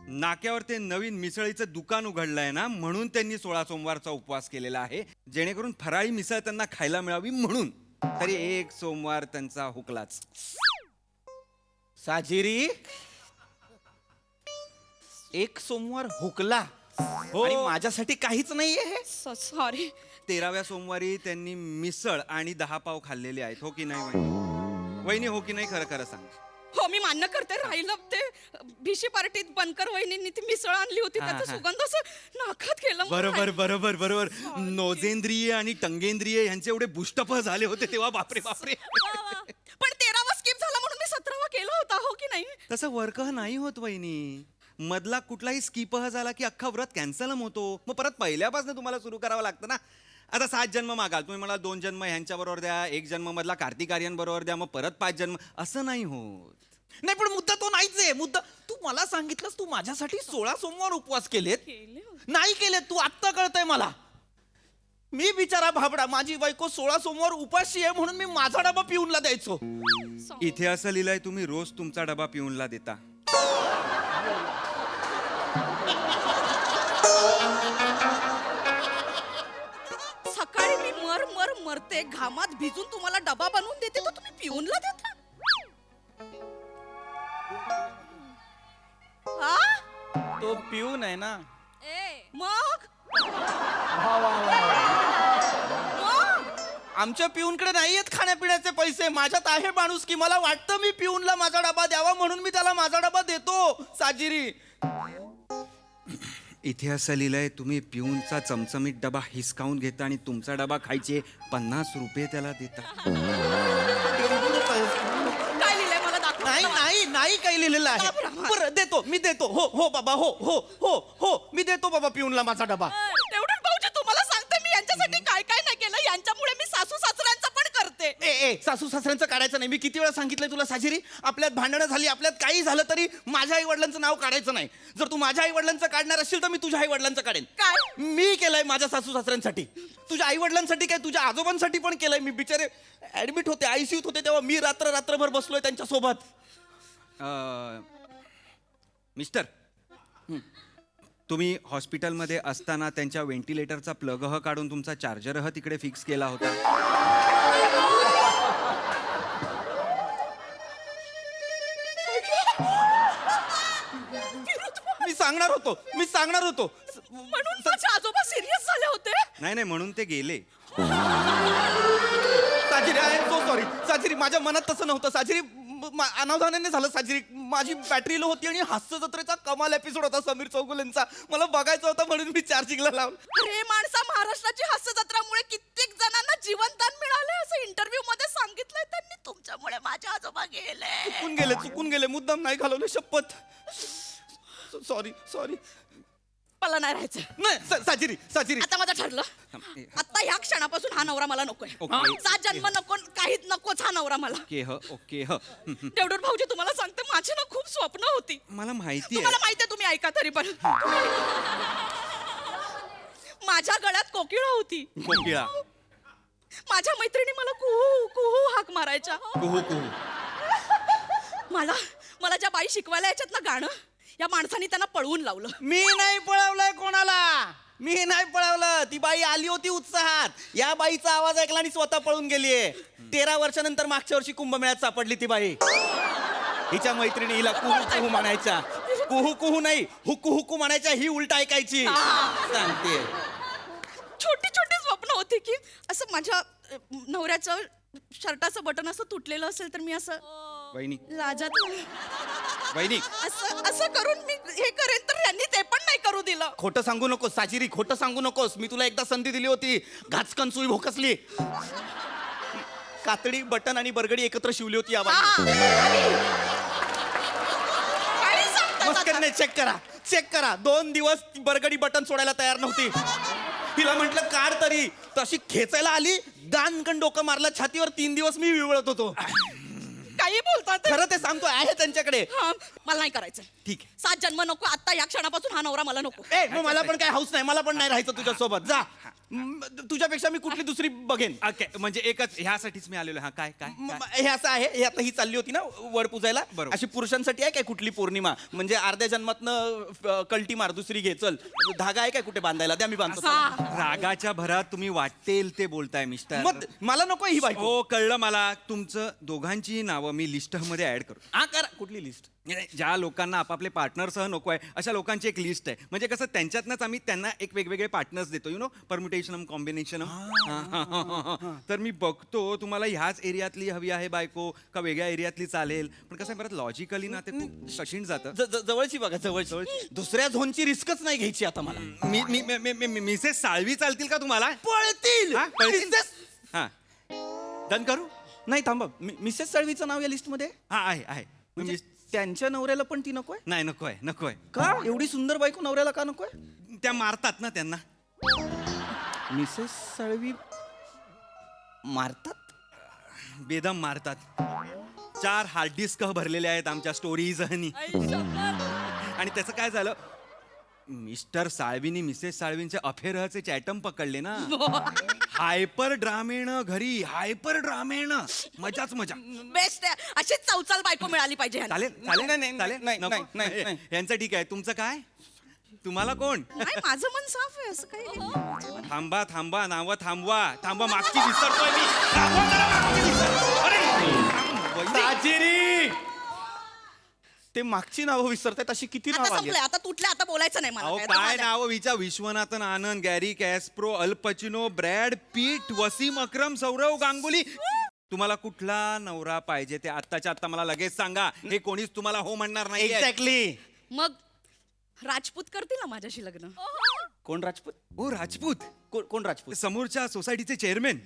नाक्यावर ते नवीन मिसळीचं दुकान उघडलंय ना म्हणून त्यांनी 16 सोमवारचा उपवास केलेला आहे जेणेकरून फराळी मिसळ त्यांना खायला मिळावी म्हणून. तरी 1 सोमवार त्यांचा हुकलाच. साजिरी 1 सोमवार हुकला आणि माझ्यासाठी काहीच नाहीये हे. सॉरी. 13व्या सोमवारी त्यांनी मिसळ आणि 10 पाव खाल्लेले आहेत. हो की नाही वहिनी. वहिनी हो की नाही खरं खरं सांग. हो मी मान्य करते. राहिलं ते भिशी पार्टीत बनकर वहिनींनी ती मिसळ आणली होती त्याचा सुगंध असं नाकात गेला. बरोबर बरोबर बरोबर. नोजेंद्रिय आणि टंगेंद्रिय यांचे एवढे बुष्टप झाले होते तेव्हा. बापरे बापरे. पण 13वा स्किप झाला म्हणून मी 17वा केला होता. हो की नाही. तसं वर्क नाही होत वहिनी. मधला कुठलाही स्किप झाला की अख्खा व्रत कॅन्सल होतो. मग परत पहिल्यापासून तुम्हाला सुरू करावं लागतं ना. आता 7 जन्म मागाल तुम्ही मला 2 जन्म ह्यांच्या बरोबर द्या 1 जन्म मधला कार्तिक आर्यन बरोबर द्या मग परत 5 जन्म असं नाही होत. नाही पण मुद्दा तो नाहीच आहे. मुद्दा तू मला सांगितलंस तू माझ्यासाठी 16 सोमवार उपवास केलेत. नाही केलेत तू आत्ता कळतंय मला. मी बिचारा भाबडा माझी बायको 16 सोमवार उपाशी आहे म्हणून मी माझा डबा पिऊनला द्यायचो. इथे असं लिहिलंय तुम्ही रोज तुमचा डबा पिऊनला देता. सकाळी मी मरते घामात भिजून तुम्हाला डबा बनवून देते तर तुम्ही पिऊनला देता. तो पिऊन आहे ना. मग आमच्या पिऊनकडे नाहीयेत खाण्यापिण्याचे पैसे. माझ्यात आहे माणूस की मला वाटतं मी पिऊनला माझा डबा द्यावा म्हणून मी त्याला माझा डबा देतो. साजिरी इथे असं लिहिलंय तुम्ही पिऊनचा चमचमीत डबा हिसकावून घेता आणि तुमचा डबा खायचे 50 रुपये त्याला देता. काय लिहिलंय मला दाखव. नाही काही लिहिलेलं आहे. बरं देतो मी देतो. हो बाबा हो मी देतो बाबा पिऊनला माझा डबा. तेवढं भाऊजी तुम्हाला सांगते मी यांच्यासाठी काय काय नाही केलं. यांच्यामुळे मी सासू सासऱ्यांचं पण करते. ए सासू सासऱ्यांचं काढायचं नाही. मी किती वेळा सांगितलंय तुला साजिरी आपल्यात भांडणं झाली आपल्यात काही झालं तरी माझ्या आई वडिलांचं नाव काढायचं नाही. जर तू माझ्या आई वडिलांचं काढणार असशील तर मी तुझ्या आई वडिलांचं काढेन. काय मी केलंय माझ्या सासू सासऱ्यांसाठी. तुझ्या आई वडिलांसाठी काय तुझ्या आजोबांसाठी पण केलंय. मी बिचारे ऍडमिट होते आयसीयूत होते तेव्हा मी रात्रभर बसलोय त्यांच्या सोबत. मिस्टर तुम्ही हॉस्पिटलमध्ये असताना त्यांच्या व्हेंटिलेटरचा प्लगह काढून तुमचा चार्जरह तिकडे फिक्स केला होता. मी सांगणार होतो म्हणून माझे आजोबा सिरियस झाले होते. नाही म्हणून ते गेले. साजिरी आय एम सो सॉरी. साजिरी माझ्या मनात तसं नव्हतं. साजिरी अनावधानाने झालं. साजिरी माझी बॅटरी लो होती आणि हास्य जत्रेचा कमाल एपिसोड होता समीर चौगुलेंचा. मला बघायचा होता म्हणून मी चार्जिंगला लावलं. अरे माणसा महाराष्ट्राची हास्य जत्रामुळे कित्येक जणांना जीवनदान मिळाले असं इंटरव्ह्यू मध्ये सांगितलंय त्यांनी. तुमच्यामुळे माझे आजोबा गेले. चुकून गेले मुद्दाम नाही घालवले शपथ. सॉरी मला नाही राहायचं. नाही साजिरी आता माझं ठरलं. आता ह्या क्षणापासून हा नवरा मला नकोय. ओके. 7 जन्म नको काहीच नकोच हा नवरा मला. ओके तेवढं भाऊजी तुम्हाला सांगते माझी ना खूप स्वप्न होती. मला माहिती तुम्हाला आहे. माहितीये तुम्ही ऐका तरी पण. माझ्या गळ्यात कोकिळा होती. कोकिळा. माझ्या मैत्रिणी मला कुहू कुहू हाक मारायच्या. कुहू. मला ज्या बाई शिकवायला याच्यात ना गाणं या माणसाने त्यांना पळवून लावलं. मी नाही पळवलंय कोणाला. मी नाही पळवलं, ती बाई आली होती उत्साहात, या बाईचा आवाज ऐकला आणि स्वतः पळून गेलीये. 13 वर्षानंतर मागच्या वर्षी कुंभमेळ्यात सापडली ती बाई. हिच्या मैत्रिणी हिला कुहू कुहू म्हणायच्या. कुहू कुहू नाही, हुकू हुकू म्हणायच्या, ही उलट ऐकायची. सांगते छोटी छोटी स्वप्न होती की असं माझ्या नवऱ्याचं शर्टाचं बटन असं तुटलेलं असेल तर मी असं वहिनी लाजात वहिनी असं असं करून मी हे करेन, तर यांनी ते पण नाही करू दिलं. खोटं सांगू नकोस साजिरी, खोटं सांगू नकोस. मी तुला एकदा संधी दिली होती, घाचकन सुई भोकसली. कातडी बटन आणि बरगडी एकत्र शिवली होती या बाईने. आणि सांगतात मस्करी नाही, चेक करा 2 दिवस ती बरगडी बटन सोडायला तयार नव्हती. तिला म्हटलं काढ तरी, तशी खेचायला आली, दानकन डोकं मारलं छातीवर. 3 दिवस मी विवळत होतो. काही बोलतात खरं ते सांगतो, आहे त्यांच्याकडे. हा, मला नाही करायचं. ठीक आहे. 7 जन्म नको, आता या क्षणापासून हा नवरा मला नको. मग मला पण काय हाऊस नाही, मला पण नाही राहायचं तुझ्यासोबत. जा, तुझ्यापेक्षा मी कुठली दुसरी बघेन. ओके, म्हणजे एकच ह्यासाठीच मी आलेलो. हा काय काय हे असं आहे, हे आता ही चालली होती ना वड पूजायला. बरोबर. अशी पुरुषांसाठी आहे काय कुठली पौर्णिमा, म्हणजे अर्ध्या जन्मातनं कल्टी मार, दुसरी घे, चल. धागा आहे काय कुठे बांधायला, द्या मी बांधतो. रागाच्या भरात तुम्ही वाटेल ते बोलताय मिस्टर. मग मला नको ही बायको. हो, कळलं मला. तुमचं दोघांची नावं मी लिस्ट मध्ये ऍड करू. हा करा. कुठली लिस्ट? ज्या लोकांना आपापले पार्टनरसह नको आहे अशा लोकांची एक लिस्ट आहे. म्हणजे कसं त्यांच्यातनंच आम्ही त्यांना एक वेगवेगळे पार्टनर्स देतो, यु नो, परम्युटेशनम कॉम्बिनेशनम. तर मी बघतो तुम्हाला ह्याच एरियातली हवी आहे बायको का वेगळ्या एरियातली चालेल. पण कसं आहे, परत लॉजिकली ना ते खूप कठीण जातं. जवळची बघा, जवळची. दुसऱ्या झोनची रिस्कच नाही घ्यायची आता मला. मी मिसेस साळवी चालतील का तुम्हाला? पळतील. हा, पळतील? मिसेस- हा, डन करू? नाही थांबा, मिसेस साळवीचं नाव या लिस्ट मध्ये? हा, आहे. म्हणजे त्यांच्या नवऱ्याला पण ती नकोय? नाही, नकोय. का? एवढी सुंदर बायको नवऱ्याला का नकोय? त्या मारतात ना त्यांना. मिसेस साळवी मारतात? बेदम मारतात. 4 हार्ड डिस्क भरलेले आहेत आमच्या स्टोरीज आणि त्याचं काय झालं, मिस्टर साळवीनी मिसेस साळवींच्या अफेअरचे चॅटम पकडले ना. हायपर ड्रामेनं घरी, हायपर ड्रामेनं. मजाच मजा. बेस्ट आहे, अशीच चौचाल बायको मिळाली पाहिजे ह्याला. नाही. नाही. यांचं ठीक आहे. तुमचं काय? तुम्हाला कोण? नाही, माझं मन साफ आहे, असं काही नाही. थांबा, नावं थांबवा. मागची विसरतोय मी. थांबवा जरा, मागची विसर. अरे, साजिरी! ते मागची नावं विसरतायत, अशी किती आता नावं संपलंय, आता तुटलं, आता बोलायचं नाही मला. अहो काय काय आता नाव विश्वनाथन आनंद, गॅरी कॅस्प्रो, अल Pacino, Brad Pitt, Wasim Akram, Saurav Ganguly. तुम्हाला कुठला नवरा पाहिजे ते आत्ताच्या आत्ता मला लगेच सांगा. हे कोणीच तुम्हाला हो म्हणणार नाही. एक्झॅक्टली. मग राजपूत करतील ना माझ्याशी लग्न? कोण राजपूत? हो, राजपूत. कोण राजपूत? समोरच्या सोसायटीचे चेअरमॅन.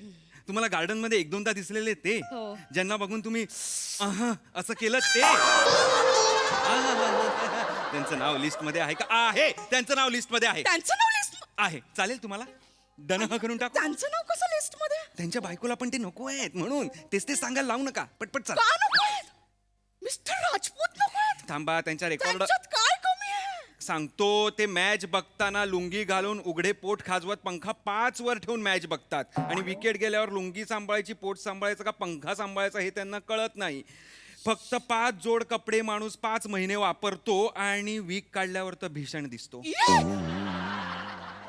तुम्हाला गार्डन मध्ये 1-2दा दिसलेले ते, हो. ज्यांना बघून तुम्ही असं केलं ते. त्यांचं नाव लिस्ट मध्ये आहे का? आहे, त्यांचं नाव लिस्ट मध्ये आहे. त्यांचं नाव लिस्ट? आहे. चालेल तुम्हाला? डन करून टाकू? त्यांचं नाव कसं लिस्ट मध्ये? त्यांच्या बायकोला पण ते नको आहेत म्हणून तेच सांगायला लावू नका. पटपट चला. का नको आहेत? मिस्टर राजपूत नको आहेत? थांबा, त्यांच्या रेकॉर्ड त्यांच्यात काय कमी आहे? सांगतो. ते मॅच बघताना लुंगी घालून उघडे पोट खाजवत पंखा 5 वर ठेवून मॅच बघतात आणि विकेट गेल्यावर लुंगी सांभाळायची, पोट सांभाळायचं का पंखा सांभाळायचा हे त्यांना कळत नाही. फक्त 5 जोड कपडे माणूस 5 महिने वापरतो आणि वीक काढल्यावर तर भीषण दिसतो.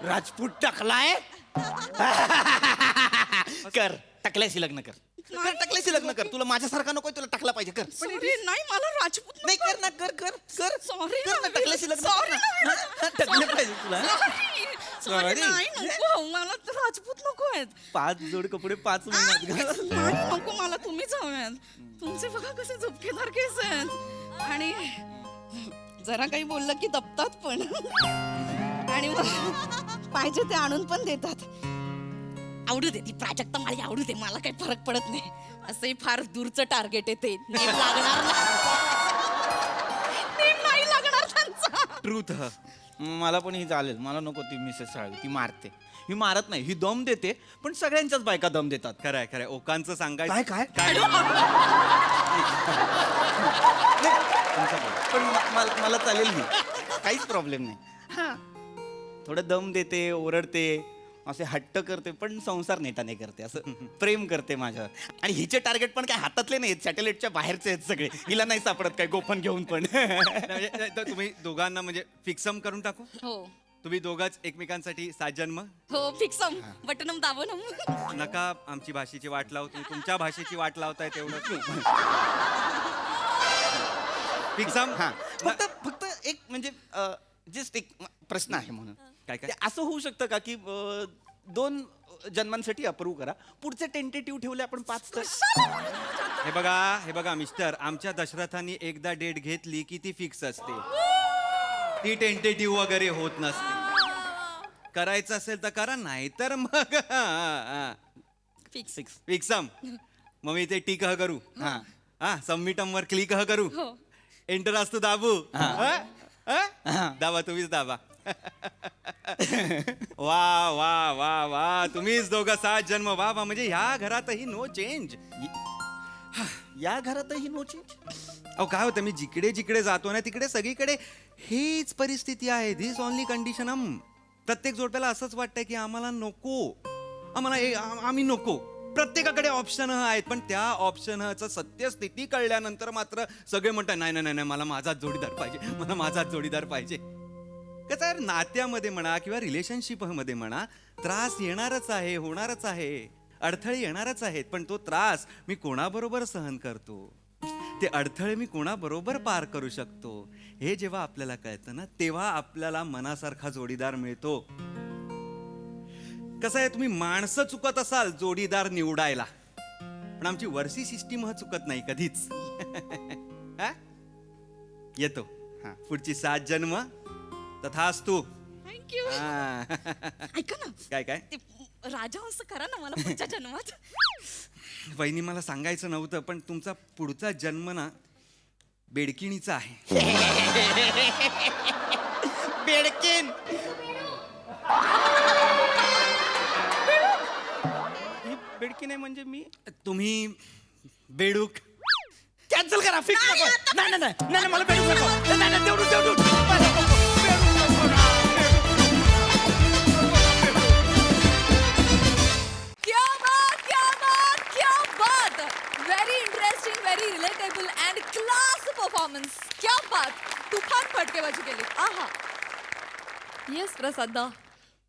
राजपूत टाकलाय? कर, टाकल्याशी लग्न कर. टाकल्याशी लग्न कर. तुला माझ्यासारखा नकोय, तुला टाकला पाहिजे. कर. Sorry, नाही, मला राजपूत नाही, कर ना, कर. Sorry कर ना, ना, टाकल्याशी लग्न Sorry कर ना. ना, टाकलं पाहिजे तुला. Sorry, Sorry. नाही, नको, मला तर राजपूत नको आहेत. 5 जोड कपडे 5 महिन्यात घाल. नाही, नको, मला तुम्हीच हव्यात. तुमचे बघा कसे झुपकेदार केस आहेत आणि जरा काही बोललं की दबतात पण आणि मग पाहिजे ते आणून पण देतात. आवडू दे, ती प्राजक्ता माळी आवडू दे, मला काही फरक पडत नाही. असंही फार दूरचं टार्गेट आहे ते. नेम लागणार नाही लागणार त्यांचा. ट्रूथ. मला पण ही चालेल. मला नको ती मिसेस साळवी. ती मारते. ही मारत नाही, ही दम देते, पण सगळ्यांच्याच बायका दम देतात. खरंय. ओकांचं सांगायचं काय? काय? पण मला चालेल ही, काहीच प्रॉब्लेम नाही. हा, थोडं दम देते, ओरडते, असे हट्ट करते, पण संसार नेटाने करते, असं प्रेम करते माझ्यावर. आणि हिचे टार्गेट पण काय हातातले नाही, सॅटेलाइटच्या बाहेरचे आहेत सगळे. हिला नाही सापडत काय गोफन घेऊन पण. तर तुम्ही दोघांना म्हणजे फिक्सम करून टाकू? हो, तुम्ही दोघंच एकमेकांसाठी 7 जन्म. हो फिक्सम बटनम दाबनम. नका आमची भाषेची वाट लावू, तुम्ही तुमच्या भाषेची वाट लावताय तेवढं. फिक्सम. हा फक्त एक म्हणजे जस्ट एक प्रश्न आहे म्हणून काय ते असं होऊ शकतं का की 2 जन्मांसाठी अप्रूव्ह करा, पुढचे टेंटेटिव्ह ठेवले आपण 5 तर. हे बघा मिस्टर, आमच्या दशरथांनी एकदा डेट घेतली की ती फिक्स असते, ती टेंटेटिव्ह वगैरे होत नसते. करायचं असेल तर करा, नाही तर मग फिक्स. फिक्सम. मग मी ते टिक ह करू, हा सबमिटम वर क्लिक ह करू, एंटर असतो दाबू. दाबा, तुम्हीच दाबा. वा वा वा वा, तुम्हीच दोघं 7 जन्म. वा वा, म्हणजे ह्या घरातही नो चेंज. या घरातही नो चेंज. अहो काय होतं, मी जिकडे जिकडे जातो ना तिकडे सगळीकडे हीच परिस्थिती आहे. This only condition. प्रत्येक जोडप्याला असंच वाटतंय की आम्हाला नको, आम्ही नको. प्रत्येकाकडे ऑप्शन आहेत, पण त्या ऑप्शनचं सत्यस्थिती कळल्यानंतर मात्र सगळे म्हणतात नाही नाही नाही, मला माझाच जोडीदार पाहिजे, मला माझाच जोडीदार पाहिजे. कसं आहे, नात्यामध्ये म्हणा किंवा रिलेशनशिप मध्ये म्हणा, त्रास येणारच आहे, होणारच आहे, अडथळे येणारच आहेत. पण तो त्रास मी कोणाबरोबर सहन करतो, ते अडथळे मी कोणाबरोबर पार करू शकतो, हे जेव्हा आपल्याला कळतं ना, तेव्हा आपल्याला मनासारखा जोडीदार मिळतो. कसं आहे, तुम्ही माणसं चुकत असाल जोडीदार निवडायला, पण आमची वर्षी सिस्टीम चुकत नाही कधीच. येतो पुढची 7 जन्म तथास्तु. थँक्यू. ऐका ना, काय काय ते राजहंस करा ना मला पुढच्या जन्मात. वहिनी, मला सांगायचं नव्हतं, पण तुमचा पुढचा जन्म ना बेडकिणीचा आहे. बेडकीन. ही बेडकीन आहे म्हणजे मी, तुम्ही बेडूक. कॅन्सल करा, फिक्स नको. नाही नाही नाही नाही, मला बेडूक नको. नाही नाही, तेवढं मला नको. क्या बात, क्या बात, क्या बात. Very interesting, very relatable and class performance. क्या बात. तुफान फटकेबाजी केली. आहा. येस प्रसादा.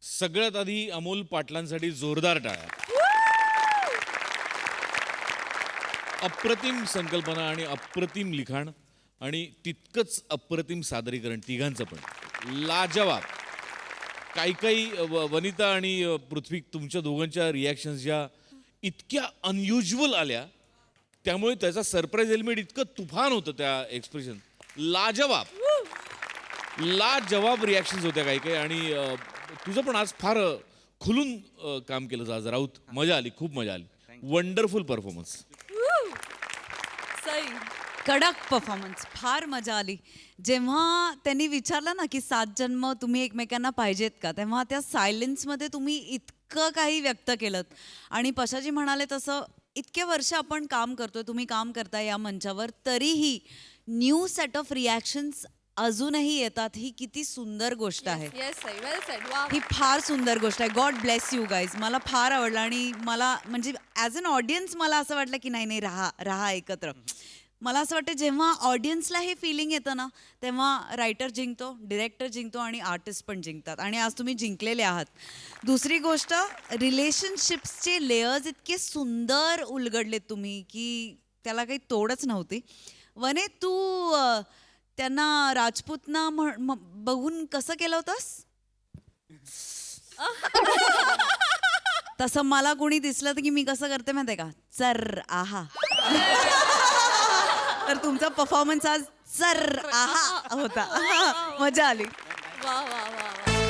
सगळ्यात आधी अमोल पाटलांसाठी जोरदार टाळ्या. अप्रतिम संकल्पना आणि अप्रतिम लिखाण आणि तितकंच अप्रतिम सादरीकरण तिघांचं पण. लाजवाब. काही वनिता आणि पृथ्वी, तुमच्या दोघांच्या रिॲक्शन्स ज्या इतक्या अनयुज्युअल आल्या, त्यामुळे त्याचा सरप्राईज एलिमेंट इतकं तुफान होतं त्या एक्सप्रेशन. लाजवाब रिॲक्शन्स होत्या काही. आणि तुझं पण आज फार खुलून काम केलं आज राऊत. मजा आली, खूप मजा आली. Wonderful performance. सई. कडक परफॉर्मन्स. फार मजा आली. जेव्हा त्यांनी विचारलं ना की 7 जन्म तुम्ही एकमेकांना पाहिजेत का, तेव्हा त्या सायलेन्समध्ये तुम्ही इतकं काही व्यक्त केलं. आणि पशाजी म्हणाले तसं इतके वर्ष आपण काम करतोय, तुम्ही काम करताय या मंचावर, तरीही न्यू सेट ऑफ रिॲक्शन्स अजूनही येतात. ही किती सुंदर गोष्ट आहे. येस सई, वेल सेड. वा. ही फार सुंदर गोष्ट आहे. God bless you guys. मला फार आवडलं. आणि मला म्हणजे ॲज अन ऑडियन्स मला असं वाटलं की नाही राहा एकत्र. मला असं वाटतं जेव्हा ऑडियन्सला हे फिलिंग येतं ना, तेव्हा रायटर जिंकतो, डिरेक्टर जिंकतो आणि आर्टिस्ट पण जिंकतात. आणि आज तुम्ही जिंकलेले आहात. दुसरी गोष्ट, रिलेशनशिप्सचे लेयर्स इतके सुंदर उलगडलेत तुम्ही की त्याला काही तोडच नव्हती. वने, तू त्यांना राजपूतना बघून कसं केलं होतंस? तसं मला कोणी दिसलं तर की मी कसं करते माहिती आहे का, चर आहा. तर तुमचा परफॉर्मन्स आज चर आहा होता. मजा आली. वा वा वा वा.